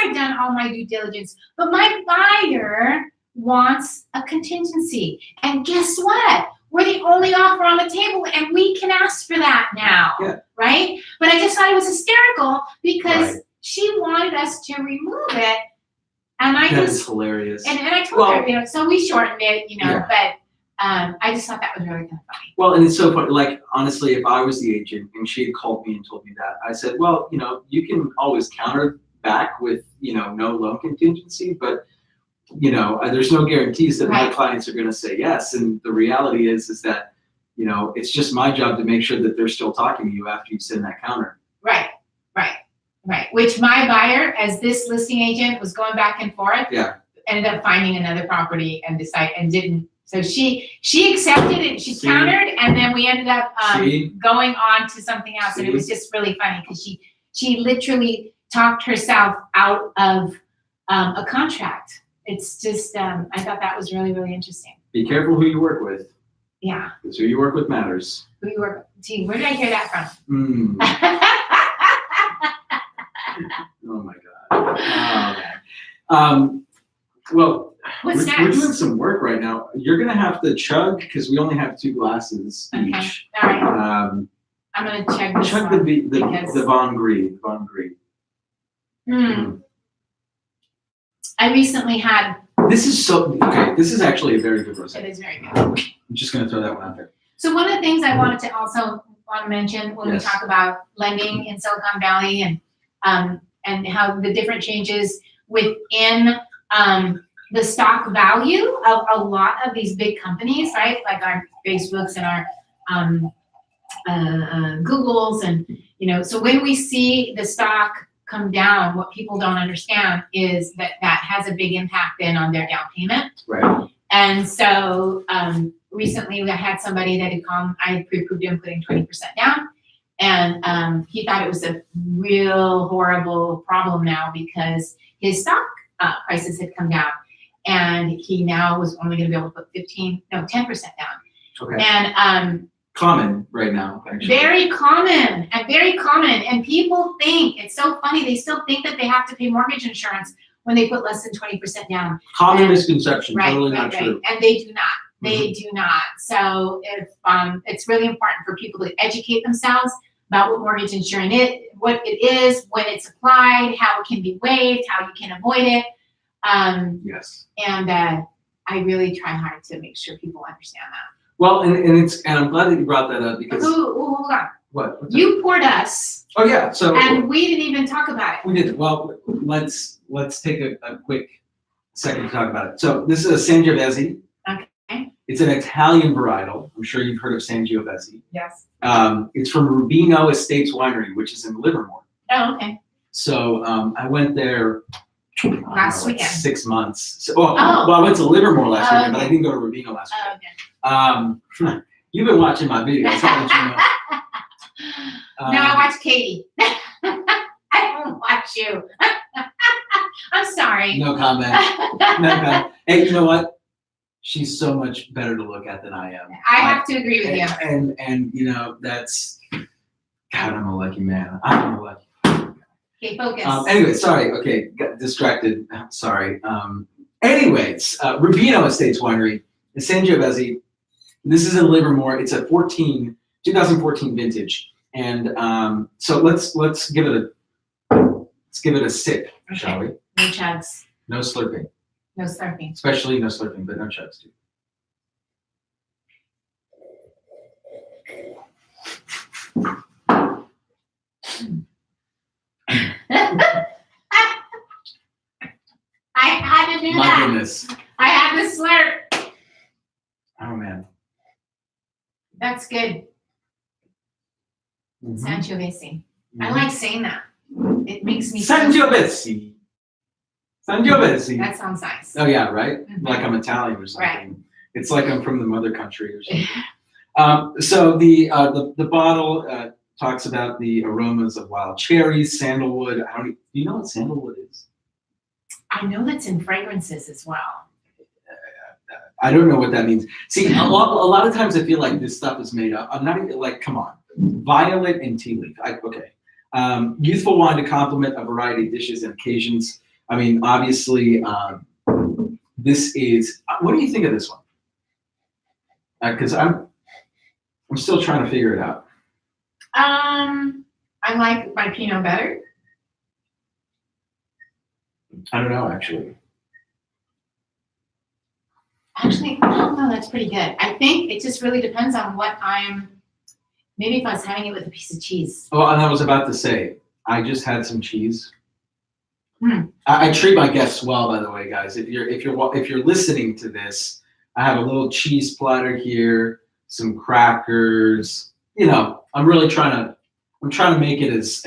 I've done all my due diligence, but my buyer wants a contingency. And guess what? We're the only offer on the table and we can ask for that now, right? But I just thought it was hysterical because she wanted us to remove it. And That's hilarious. And I told her, you know, so we shortened it, you know, but I just thought that was really kind of funny. Well, and it's so funny, like, honestly, if I was the agent and she had called me and told me that, I said, well, you know, you can always counter back with, you know, no loan contingency, but you know, there's no guarantees that my clients are going to say yes. And the reality is that, you know, it's just my job to make sure that they're still talking to you after you send that counter. Right. Which my buyer, as this listing agent was going back and forth, ended up finding another property and didn't. So she accepted it, she countered, and then we ended up going on to something else. And it was just really funny because she literally talked herself out of a contract. It's just, I thought that was really, really interesting. Be careful who you work with. Yeah. Because who you work with matters. Who you work with. Gee, where did I hear that from? Oh my God. Well, we're doing some work right now. You're going to have to chug because we only have 2 glasses each. All right. I'm going to chug this chug one the Von Gree. I recently had. This is actually a very good rosé. It is very good. I'm just going to throw that one out there. So one of the things I wanted to also mention when we talk about lending in Silicon Valley and how the different changes within the stock value of a lot of these big companies, right? Like our Facebooks and our Googles, and you know. So when we see the stock come down, what people don't understand is that has a big impact then on their down payment. Right. And so recently I had somebody that had come, I had pre-approved him putting 20% down. And he thought it was a real horrible problem now because his stock prices had come down. And he now was only going to be able to put 10% down. Okay. And Common right now, actually. very common, and people think, it's so funny, they still think that they have to pay mortgage insurance when they put less than 20% down. Common misconception, Right, totally right, not right. true. And they do not. They do not. So if it's really important for people to educate themselves about what mortgage insurance what it is, when it's applied, how it can be waived, how you can avoid it. Yes. And I really try hard to make sure people understand that. Well, and I'm glad that you brought that up because. Ooh, hold on. What? What's You poured us. Oh yeah. So. And we didn't even talk about it. We did. Well, let's take a quick second to talk about it. So this is a Sangiovese. Okay. It's an Italian varietal. I'm sure you've heard of Sangiovese. Yes. It's from Rubino Estates Winery, which is in Livermore. Oh, okay. So I went there Last weekend. 6 months. So, well, I went to Livermore last weekend, but I okay. didn't go to Rubino last Oh, weekend. okay. You've been watching my videos, haven't you? No, I watch Katie. I don't watch you. I'm sorry. No comment. No comment. Hey, you know what? She's so much better to look at than I am. I have to agree with you. And you know, that's, God, I'm a lucky man. I'm a lucky. Okay, focus. Anyway, sorry. Okay, got distracted. Sorry. Anyways, Rubino Estates Winery, the Sangiovese. This is in Livermore. It's a 2014 vintage, and so let's give it a sip, shall we? No chugs. No slurping. No slurping. Especially no slurping, but no chugs too. I had to do My that. goodness. I had to slurp. Oh man. That's good. Mhm. Sangiovese. I Mhm. like saying that. It makes me feel- Sangiovese. Sangiovese. That sounds nice. Oh yeah, right? Mhm. Like I'm Italian or something. Right. It's like I'm from the mother country or something. So the bottle talks about the aromas of wild cherries, sandalwood. Do you know what sandalwood is? I know that's in fragrances as well. I don't know what that means. See, a lot of times I feel like this stuff is made up. I'm not even like, come on. Violet and tea leaf. Okay. Youthful wine to complement a variety of dishes and occasions. I mean, obviously, this is. What do you think of this one? Because I'm still trying to figure it out. I like my Pinot better. I don't know, actually. Actually, no, that's pretty good. I think it just really depends on what maybe if I was having it with a piece of cheese. Oh, and I was about to say, I just had some cheese. Hmm. I treat my guests well, by the way, guys. If you're listening to this, I have a little cheese platter here, some crackers. You know, I'm trying to make it as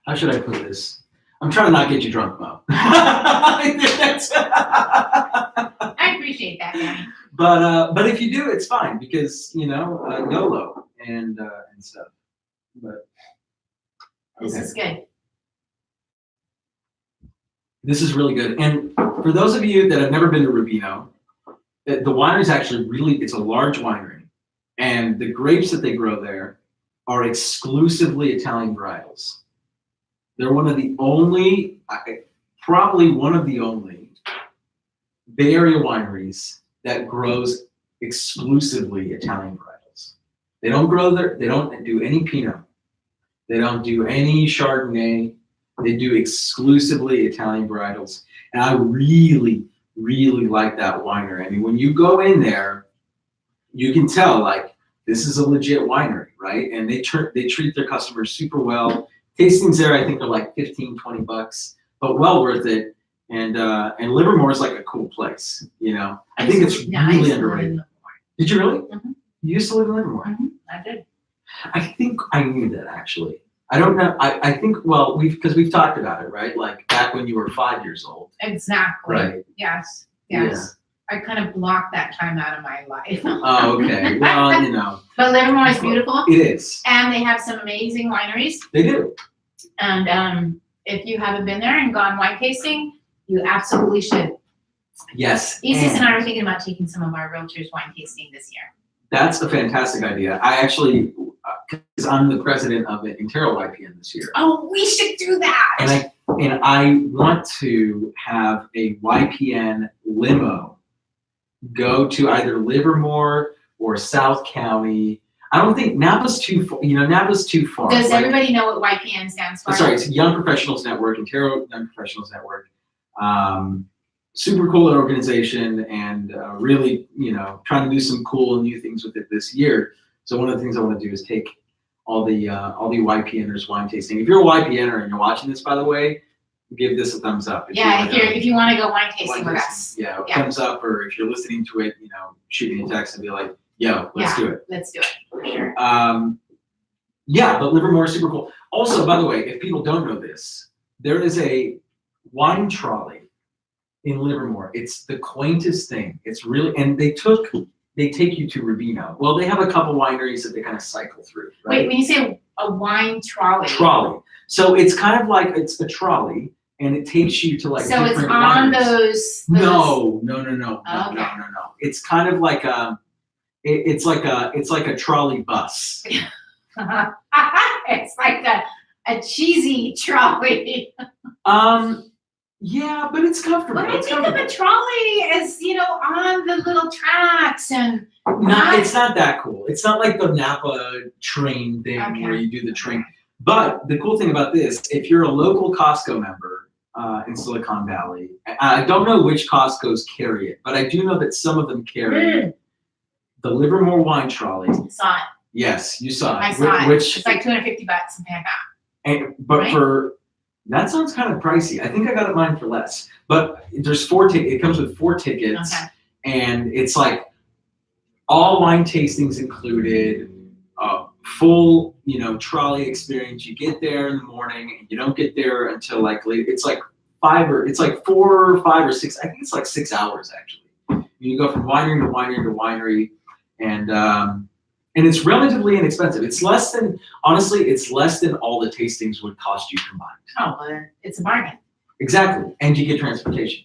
how should I put this? I'm trying to not get you drunk, Mo. I appreciate that, Danny. But if you do, it's fine because YOLO and stuff. But This okay. is good. This is really good. And for those of you that have never been to Rubino, the winery is actually it's a large winery. And the grapes that they grow there are exclusively Italian varietals. They're probably one of the only Bay Area wineries that grows exclusively Italian varietals. They don't do any Pinot. They don't do any Chardonnay. They do exclusively Italian varietals. And I really, really like that winery. I mean, when you go in there, you can tell like this is a legit winery, right? And they treat their customers super well. Tastings there, I think, are like $15-20, but well worth it. And Livermore is like a cool place, you know. I think it's really underrated. Did you really? Mm-hmm. You used to live in Livermore? Mm-hmm. I did. I think I knew that actually. I don't know. I think because we've talked about it, right? Like back when you were 5 years old. Exactly. Right. Yes. Yeah. I kind of blocked that time out of my life. Oh, okay. Well, you know. But Livermore is beautiful. It is. And they have some amazing wineries. They do. And if you haven't been there and gone wine tasting, you absolutely should. Yes. Isis and I are thinking about taking some of our realtors wine tasting this year. That's a fantastic idea. I actually, because I'm the president of the Intero YPN this year. Oh, we should do that. And I want to have a YPN limo go to either Livermore or South County. I don't think Napa's too far. Napa's too far. Does everybody know what YPN stands for? Sorry, it's Young Professionals Network, Intero Young Professionals Network. Super cool organization, and really, trying to do some cool new things with it this year. So one of the things I want to do is take all the YPNers wine tasting. If you're a YPNer and you're watching this, by the way, give this a thumbs up. If you want to go wine tasting with us. Yeah, thumbs up, or if you're listening to it, shoot me a text and be like, yo, let's do it. Let's do it, for sure. But Livermore is super cool. Also, by the way, if people don't know this, there is a wine trolley in Livermore. It's the quaintest thing. It's really, and they take you to Rubino. Well, they have a couple wineries that they kind of cycle through. Right? Wait, when you say a wine trolley. Trolley. So it's kind of like, it's a trolley, and it takes you to so it's on wineries. those. No. Okay. No. It's kind of like it's like a trolley bus. It's like a cheesy trolley. Yeah, but it's comfortable. But I think of a trolley as, on the little tracks and. No, it's not that cool. It's not like the Napa train thing where you do the train. But the cool thing about this, if you're a local Costco member in Silicon Valley, I don't know which Costco's carry it, but I do know that some of them carry the Livermore wine trolley. Saw it. Yes, you saw it. I saw it. It's like $250 and pay back. But that sounds kind of pricey. I think I got it mine for less. But there's 4 tickets. It comes with 4 tickets, and it's like all wine tastings included, full, trolley experience. You get there in the morning, and you don't get there until like late. It's like 4 or 5 or 6. I think it's like 6 hours actually. You go from winery to winery to winery, and it's relatively inexpensive. It's less than all the tastings would cost you combined. Oh, well, it's a bargain. Exactly, and you get transportation,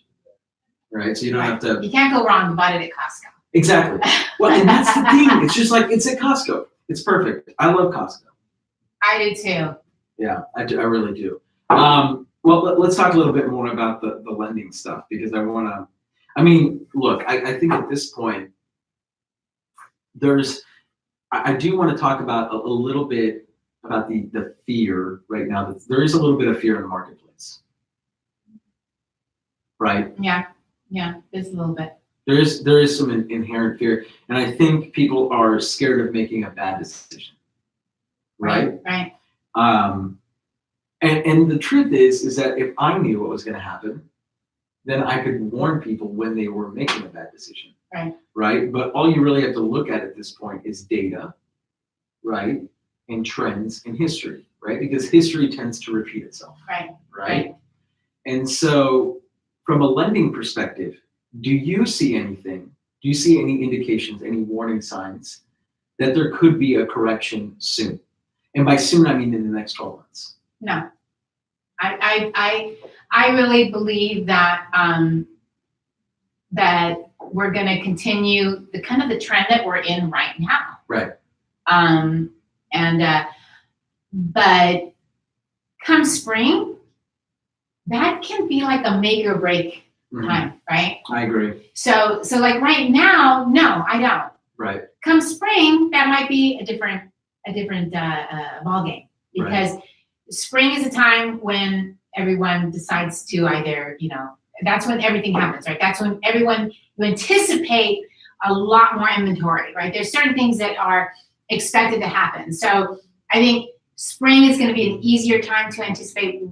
right? So you don't have to. You can't go wrong. You bought it at Costco. Exactly. Well, and that's the thing. It's just like it's at Costco. It's perfect. I love Costco. I do too. Yeah, I really do. Well, let's talk a little bit more about the lending stuff, because I want to. I mean, look, I think at this point, I do want to talk about a little bit about the fear right now. There is a little bit of fear in the marketplace, right? Yeah, there's a little bit. There is some inherent fear, and I think people are scared of making a bad decision, right? Right. And the truth is that if I knew what was going to happen, then I could warn people when they were making a bad decision. Right. But all you really have to look at this point is data, right? And trends in history, right? Because history tends to repeat itself. Right. And so from a lending perspective, do you see anything? Do you see any indications, any warning signs that there could be a correction soon? And by soon, I mean in the next 12 months. No. I really believe that that we're going to continue the kind of the trend that we're in right now. Right. But come spring, that can be like a make or break time, right? I agree. So like right now, no, I don't. Right. Come spring, that might be a different ball game, because spring is a time when everyone decides to either, that's when everything happens, right? That's when you anticipate a lot more inventory, right? There's certain things that are expected to happen. So I think spring is going to be an easier time to anticipate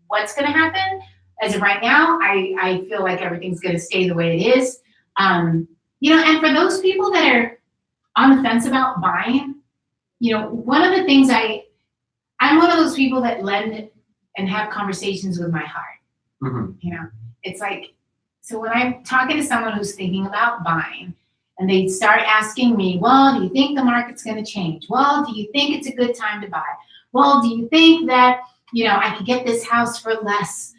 what's going to happen. As of right now, I feel like everything's going to stay the way it is. And for those people that are on the fence about buying, one of the things I'm one of those people that lend and have conversations with my heart. It's like, so when I'm talking to someone who's thinking about buying, and they start asking me, well, do you think the market's going to change? Well, do you think it's a good time to buy? Well, do you think that, I could get this house for less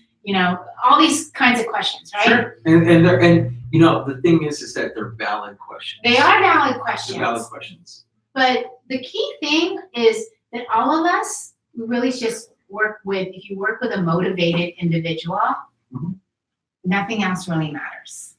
all these kinds of questions, right? Sure. And the thing is that they're valid questions. They are valid questions. They're valid questions. But the key thing is that all of us really just if you work with a motivated individual, nothing else really matters.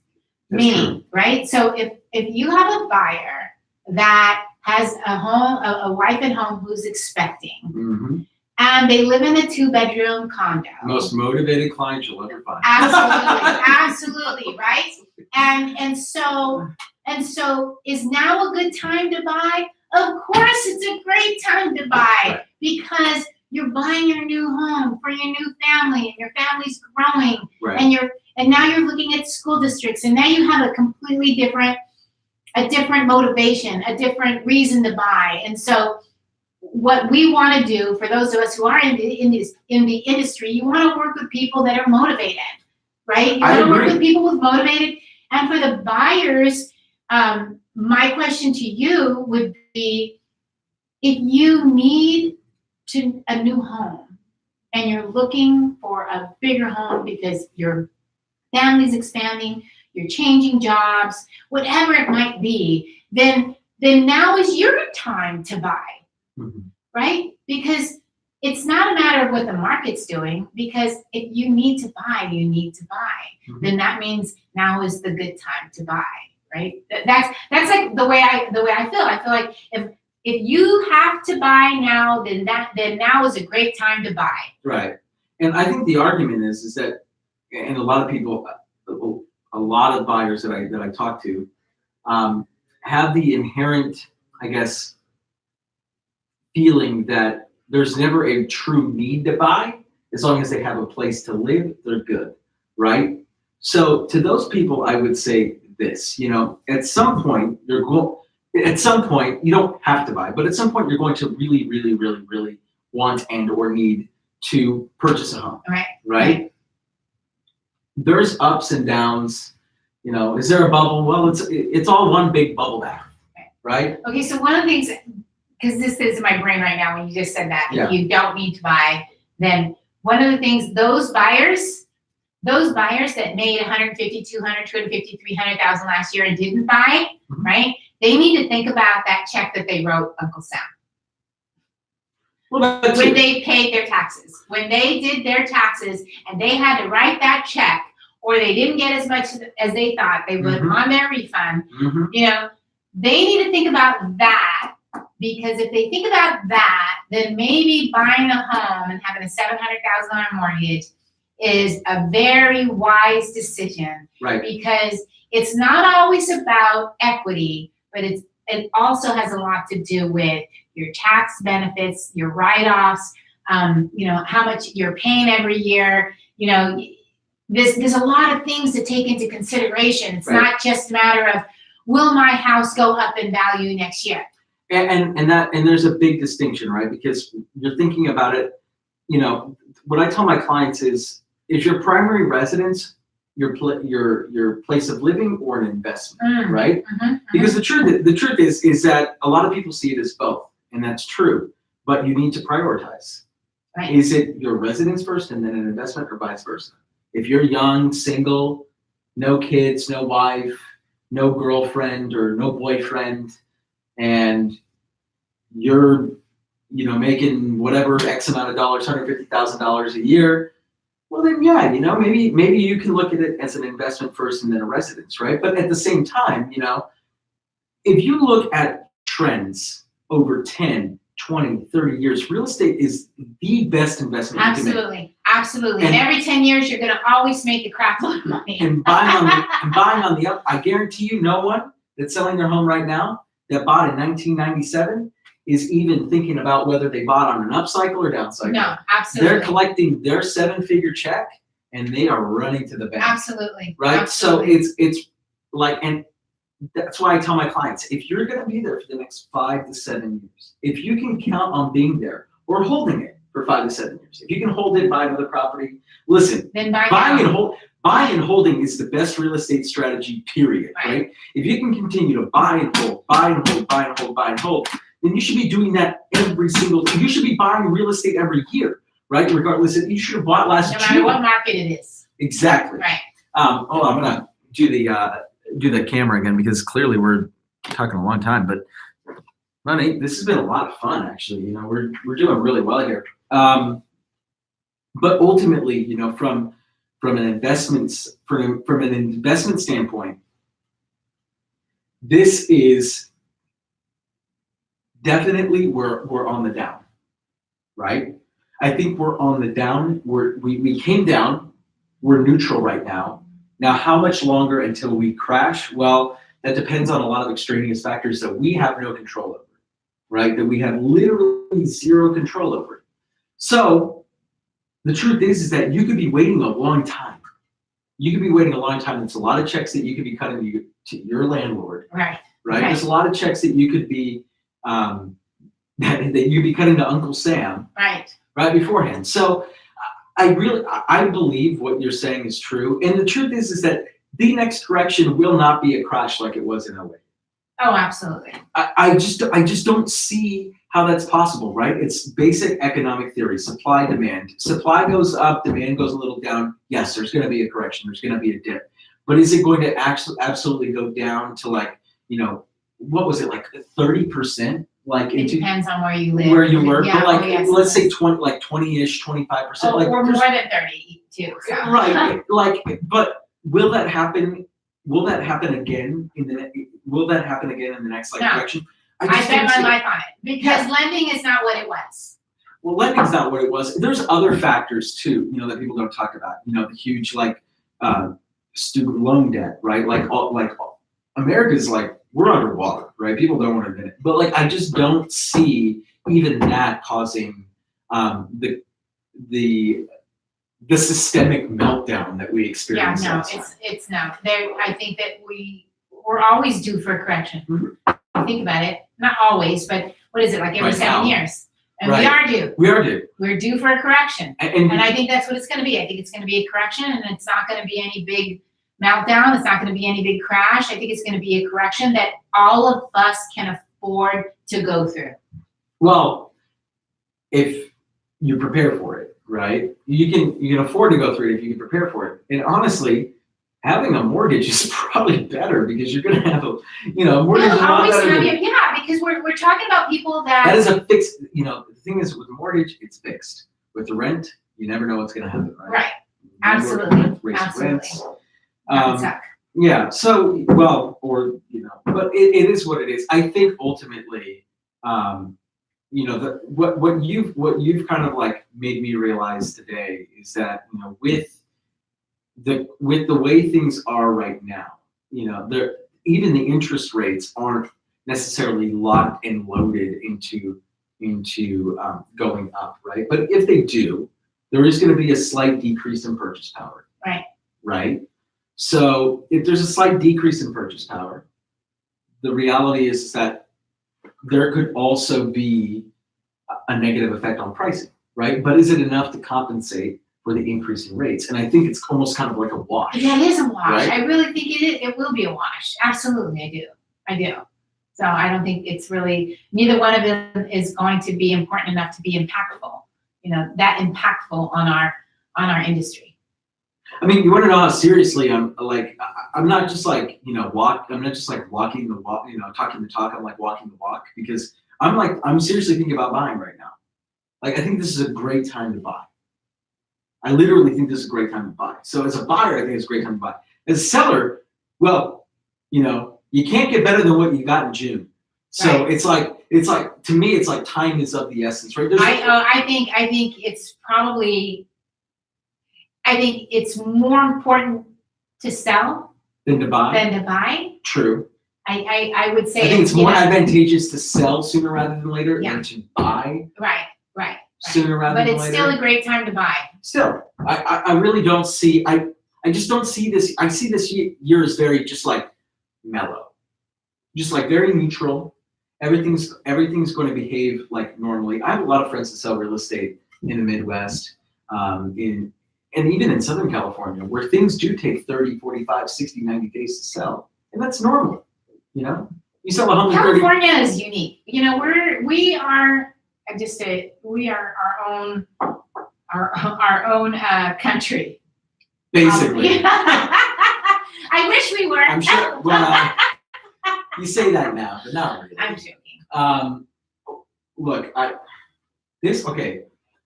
Meaning, right? So if you have a buyer that has a wife at home who's expecting, and they live in a 2-bedroom condo. Most motivated client you'll ever find. Absolutely, right? And so is now a good time to buy? Of course, it's a great time to buy because you're buying your new home for your new family, and your family's growing, and now you're looking at school districts, and now you have a completely different motivation, a different reason to buy. And so what we want to do for those of us who are in the industry, you want to work with people that are motivated, right? You want to work with people who's motivated. And for the buyers, my question to you would be, if you need a new home and you're looking for a bigger home because your family's expanding, you're changing jobs, whatever it might be, then now is your time to buy, right? Because it's not a matter of what the market's doing, because if you need to buy, you need to buy. Then that means now is the good time to buy, right? That's like the way I feel. I feel like if you have to buy now, then now is a great time to buy. Right. And I think the argument is that, and a lot of people, a lot of buyers that I talk to, have the inherent, I guess, feeling that there's never a true need to buy. As long as they have a place to live, they're good, right? So to those people, I would say this, at some point you don't have to buy, but at some point you're going to really, really, really, really want and or need to purchase a home, right? There's ups and downs. Is there a bubble? Well, it's all one big bubble bath, right? Okay, so one of the things, because this is in my brain right now when you just said that, if you don't need to buy, then one of the things, those buyers that made 150, 200, 250, 300,000 last year and didn't buy, right? They need to think about that check that they wrote Uncle Sam. When they paid their taxes, when they did their taxes and they had to write that check, or they didn't get as much as they thought they would on their refund, they need to think about that, because if they think about that, then maybe buying a home and having a $700,000 mortgage is a very wise decision, right? Because it's not always about equity, but it also has a lot to do with your tax benefits, your write-offs, how much you're paying every year. There's a lot of things to take into consideration. It's not just a matter of, will my house go up in value next year? And there's a big distinction, right? Because you're thinking about it, what I tell my clients is your primary residence your place of living or an investment, right? Because the truth is that a lot of people see it as both, and that's true, but you need to prioritize. Right. Is it your residence first and then an investment, or vice versa? If you're young, single, no kids, no wife, no girlfriend or no boyfriend, and you're making whatever X amount of dollars, $150,000 a year, well then maybe you can look at it as an investment first and then a residence, right? But at the same time, if you look at trends over 10, 20, 30 years, real estate is the best investment you can make. Absolutely. And every 10 years, you're going to always make a crap load of money. And buying on the up, I guarantee you no one that's selling their home right now that bought in 1997 is even thinking about whether they bought on an upcycle or downcycle. No, absolutely. They're collecting their 7-figure check and they are running to the bank. Absolutely. Right? Absolutely. So it's like, and that's why I tell my clients, if you're going to be there for the next 5 to 7 years, if you can count on being there or holding it for 5 to 7 years, if you can hold it, buy another property, listen, then buying and holding is the best real estate strategy, period, right? If you can continue to buy and hold, buy and hold, buy and hold, buy and hold, then you should be doing that every single, you should be buying real estate every year, right? Regardless, you should have bought last No June. matter what market it is. Exactly. Right. I'm gonna do the camera again because clearly we're talking a long time. But Monique, this has been a lot of fun. Actually, we're doing really well here. But ultimately, from an investment standpoint, this is definitely we're on the down, right? I think we're on the down. We came down. We're neutral right now. Now, how much longer until we crash? Well, that depends on a lot of extraneous factors that we have no control over, right? That we have literally zero control over. So the truth is that you could be waiting a long time. You could be waiting a long time. It's a lot of checks that you could be cutting to your landlord. Right. Right. There's a lot of checks that you could be that you'd be cutting to Uncle Sam. Right beforehand. So I believe what you're saying is true. And the truth is that the next correction will not be a crash like it was in 08. Oh, absolutely. I just don't see how that's possible, right? It's basic economic theory, supply, demand. Supply goes up, demand goes a little down. Yes, there's going to be a correction. There's going to be a dip. But is it going to absolutely go down to what was it, like 30%? Like It depends on where you live. Where you work, Yeah, but let's say 20-ish, 25%. Or more than 30 too. So. Right. But will that happen? Will that happen again in the next correction? I bet my life on it because lending is not what it was. Well, lending's not what it was. There's other factors too, that people don't talk about. The huge student loan debt, right? America's we're underwater, right? People don't want to admit it, but I just don't see even that causing the systemic meltdown that we experience. Yeah, no, it's no. I think that we're always due for a correction. Mm-hmm. Think about it. Not always, but what is it, like every 7 years? And we are due. We are due. We're due for a correction. And I think that's what it's going to be. I think it's going to be a correction, and it's not going to be any big meltdown. It's not going to be any big crash. I think it's going to be a correction that all of us can afford to go through. Well, if you prepare for it, right? You can afford to go through it if you can prepare for it. And honestly, having a mortgage is probably better because you're going to have a mortgage. Because we're talking about people that is a fixed. The thing is with the mortgage, it's fixed. With the rent, you never know what's going to happen, right? Right. Absolutely. Rents. Yeah. So, but it is what it is. I think ultimately, what you've kind of made me realize today is that, with the way things are right now, even the interest rates aren't necessarily locked and loaded into going up, right? But if they do, there is going to be a slight decrease in purchase power. Right. So if there's a slight decrease in purchase power, the reality is that there could also be a negative effect on pricing, right? But is it enough to compensate for the increase in rates? And I think it's almost kind of like a wash. Yeah, it is a wash. Right? I really think it will be a wash. Absolutely, I do. So I don't think it's really, neither one of them is going to be important enough to be impactful, that impactful on our industry. I mean, you want to know how seriously I'm not just walking the walk, talking the talk. I'm walking the walk because I'm seriously thinking about buying right now. I think this is a great time to buy. I literally think this is a great time to buy. So as a buyer, I think it's a great time to buy. As a seller, well, you can't get better than what you got in June. So it's to me, it's time is of the essence, right? I think it's probably. I think it's more important to sell than to buy. True. I would say. I think it's more advantageous to sell sooner rather than later than to buy. Right. Sooner rather than later. But it's still a great time to buy. Still, I really don't see. I just don't see this. I see this year as very just mellow, just very neutral. Everything's going to behave like normally. I have a lot of friends that sell real estate in the Midwest, and even in Southern California, where things do take 30, 45, 60, 90 days to sell. And that's normal, You sell a home in 30. California is unique. We are our own our own country. Basically. I wish we were. I'm sure. Well, you say that now, but not really. I'm joking. Look, okay.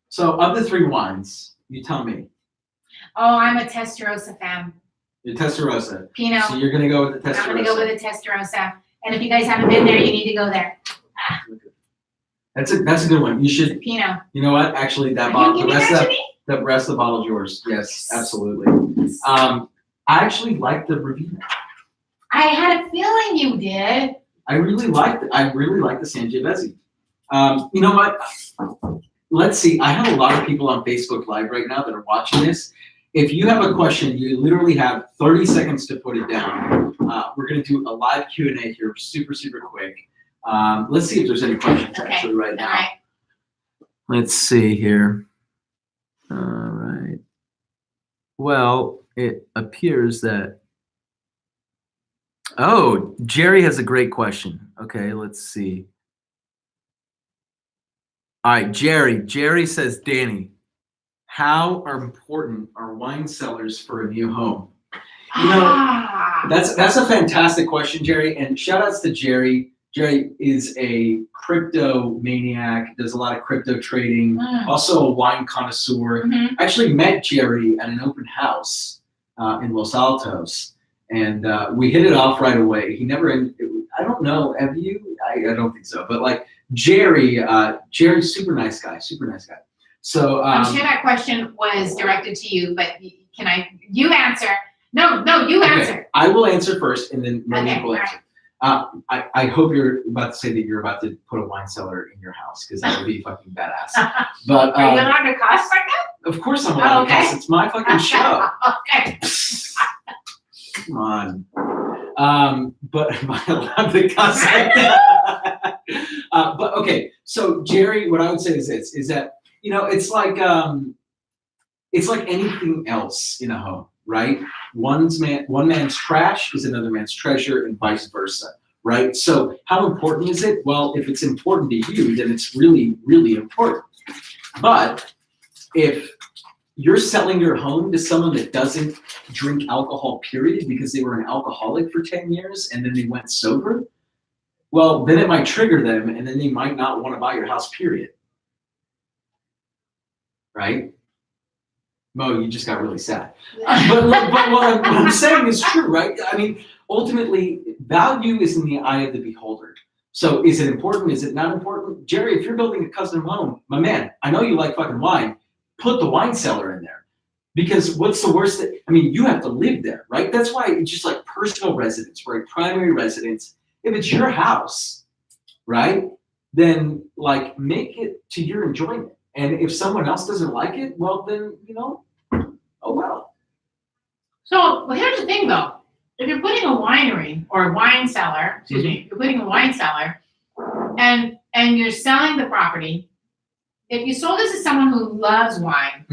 So of the 3 wines, you tell me. Oh, I'm a Testarossa fan. Your Testarossa. Pinot. So you're gonna go with the Testarossa. I'm gonna go with the Testarossa. And if you guys haven't been there, you need to go there. That's a good one. You should. Pinot. You know what? Actually, that bottle, the rest of the bottle is yours. Yes, absolutely. I actually like the Ravina. I had a feeling you did. I really like the Sangiovese. You know what? Let's see. I have a lot of people on Facebook Live right now that are watching this. If you have a question, you literally have 30 seconds to put it down. We're going to do a live Q&A here, super, super quick. Let's see if there's any questions actually right now. Right. Let's see here. All right. Well, it appears that. Oh, Jerry has a great question. Okay, let's see. All right, Jerry. Jerry says, Danny, how are important are wine cellars for a new home? You know, that's a fantastic question, Jerry. And shout outs to Jerry. Jerry is a crypto maniac, does a lot of crypto trading, also a wine connoisseur. I actually met Jerry at an open house in Los Altos, and we hit it off right away. He never, I don't know, have you? I don't think so, but like Jerry's super nice guy, super nice guy. So I'm sure that question was directed to you, but you answer. No, you answer. Okay. I will answer first, and then Monique will answer. Right. I hope you're about to say that you're about to put a wine cellar in your house, because that would be fucking badass. But are you allowed to cuss right now? Of course I'm allowed to cuss. It's my fucking show. Okay. Come on. But am I allowed to cuss like that? But okay, so Jerry, what I would say is this: is that it's like anything else in a home, right? One man's trash is another man's treasure, and vice versa, right? So how important is it? Well, if it's important to you, then it's really, really important. But if you're selling your home to someone that doesn't drink alcohol, period, because they were an alcoholic for 10 years and then they went sober, well, then it might trigger them, and then they might not want to buy your house, period. Right? Mo, you just got really sad. But what I'm saying is true, right? I mean, ultimately, value is in the eye of the beholder. So is it important? Is it not important? Jerry, if you're building a custom home, my man, I know you like fucking wine. Put the wine cellar in there. Because what's the worst you have to live there, right? That's why it's just like personal residence, right? Primary residence. If it's your house, right, then like make it to your enjoyment. And if someone else doesn't like it, well then, oh well. So here's the thing though. If you're putting a winery or a wine cellar, you're putting a wine cellar and you're selling the property, if you sold this to someone who loves wine,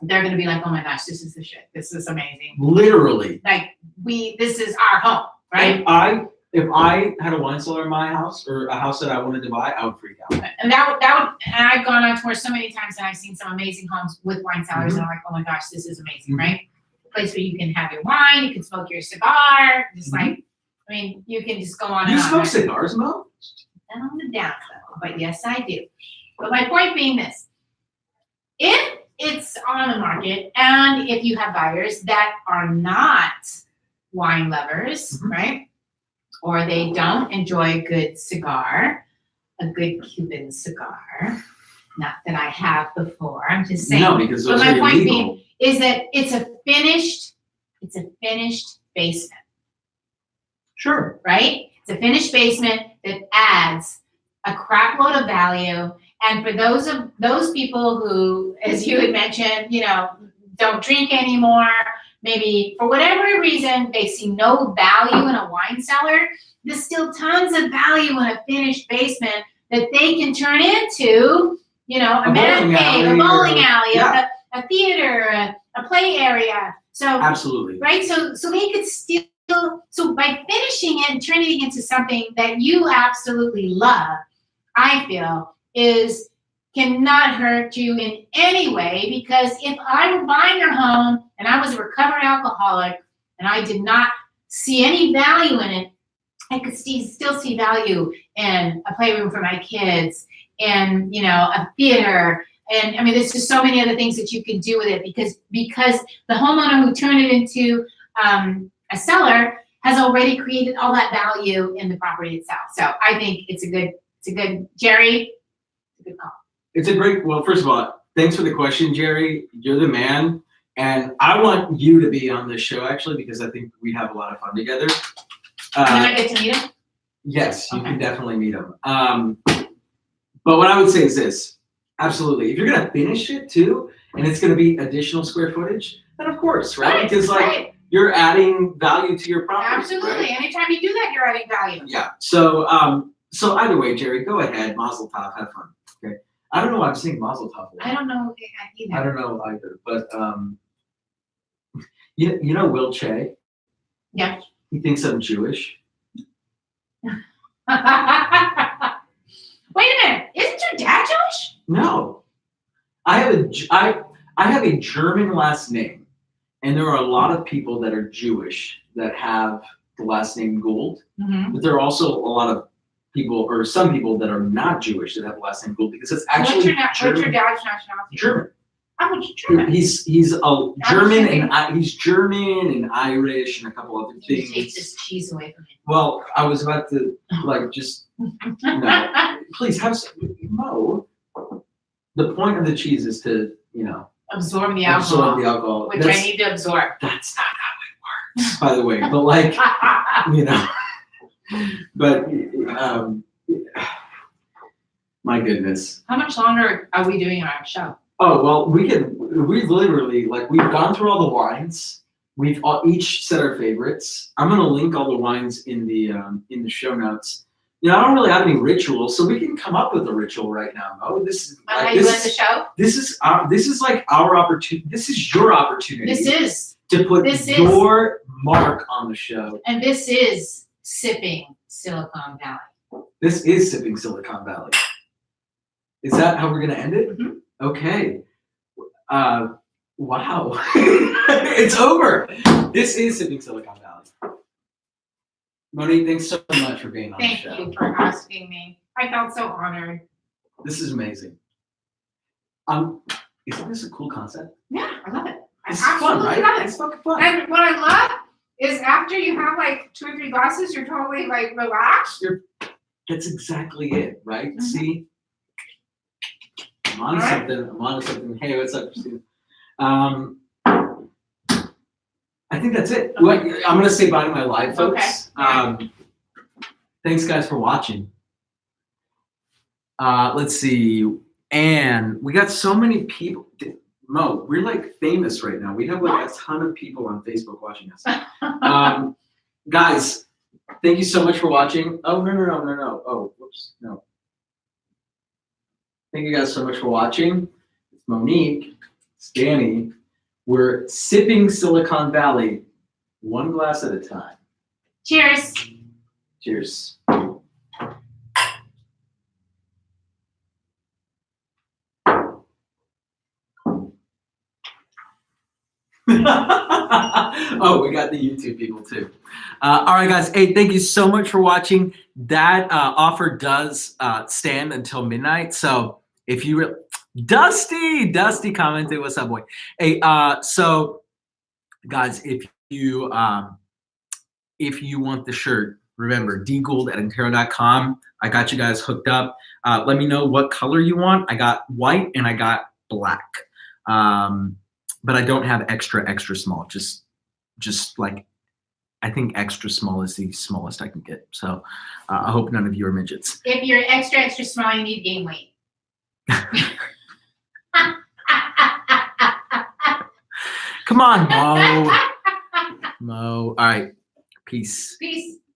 they're gonna be like, oh my gosh, this is the shit. This is amazing. Literally. Like this is our home, right? If I had a wine cellar in my house or a house that I wanted to buy, I would freak out. And and I've gone on tour so many times and I've seen some amazing homes with wine cellars and I'm like, oh my gosh, this is amazing, right? A place where you can have your wine, you can smoke your cigar, just like, you can just go on and on. You smoke cigars, Mo? And on the down low, but yes, I do. But my point being this, if it's on the market and if you have buyers that are not wine lovers, right? Or they don't enjoy a good cigar, a good Cuban cigar. Not that I have before, I'm just saying. No, because those but my are point illegal. being is that it's a finished basement. Sure. Right? It's a finished basement that adds a crap load of value. And for those people who, as you had mentioned, don't drink anymore, maybe for whatever reason, they see no value in a wine cellar. There's still tons of value in a finished basement that they can turn into, a man cave, a bowling alley, a theater, a play area. So absolutely. Right? So they could still, so by finishing it and turning it into something that you absolutely love, I feel is cannot hurt you in any way, because if I were buying your home and I was a recovered alcoholic and I did not see any value in it, I could still see value in a playroom for my kids and, a theater. And I mean, there's just so many other things that you can do with it, because the homeowner who turned it into a seller has already created all that value in the property itself. So I think it's a good, Jerry, it's a good call. It's a great, well, first of all, thanks for the question, Jerry. You're the man. And I want you to be on this show, actually, because I think we have a lot of fun together. Can I get to meet him? Yes, you can definitely meet him. But what I would say is this. Absolutely. If you're going to finish it, too, and it's going to be additional square footage, then of course, right? Because, you're adding value to your property. Absolutely. Right? Anytime you do that, you're adding value. Yeah. So either way, Jerry, go ahead. Mazel tov. Have fun. Okay. I don't know why I'm saying mazel tov. I don't know either. I don't know either. But you know Will Che? Yeah. He thinks I'm Jewish. Wait a minute. Isn't your dad Jewish? No. I have a German last name, and there are a lot of people that are Jewish that have the last name Gould. Mm-hmm. But there are also a lot of people, or some people, that are not Jewish that have the last name Gould, because it's actually What's your dad's nationality? German. Oh, German. He's a German, and he's German and Irish and a couple other things. Take this cheese away from me. Well, I was about to just no. Please have some, Mo. The point of the cheese is to absorb the alcohol. Which I need to absorb. That's not how it works, by the way. But but my goodness. How much longer are we doing our show? Oh, well, we've literally, we've gone through all the wines. We've each said our favorites. I'm going to link all the wines in the show notes. I don't really have any rituals, so we can come up with a ritual right now, Mo. This is how you end the show? This is our opportunity. This is your opportunity. This is to put your mark on the show. And this is Sipping Silicon Valley. This is Sipping Silicon Valley. Is that how we're going to end it? Mm-hmm. Okay. Wow. It's over. This is Sipping Silicon Valley. Monique, thanks so much for being on the show. Thank you for asking me. I felt so honored. This is amazing. Isn't this a cool concept? Yeah, I love it. It's fun, right? It's fucking fun. And what I love is after you have 2 or 3 glasses, you're totally relaxed. That's exactly it, right? Mm-hmm. See? I'm on to something. Hey, what's up, Christina? I think that's it. Okay. I'm going to say bye to my live folks. Okay. Thanks, guys, for watching. Let's see. And we got so many people. Mo, we're famous right now. We have a ton of people on Facebook watching us. Guys, thank you so much for watching. Oh, no. Oh, whoops, no. Thank you guys so much for watching. It's Monique. It's Danny. We're sipping Silicon Valley, one glass at a time. Cheers. Cheers. Oh, we got the YouTube people too. All right, guys. Hey, thank you so much for watching. That offer does stand until midnight. So if you Dusty commented, what's up, boy? Hey, so guys, if you want the shirt, remember dgould@intero.com. I got you guys hooked up. Let me know what color you want. I got white and I got black. But I don't have extra small. Just I think extra small is the smallest I can get. So I hope none of you are midgets. If you're extra small, you need to gain weight. Come on, Mo. Mo. All right. Peace. Peace.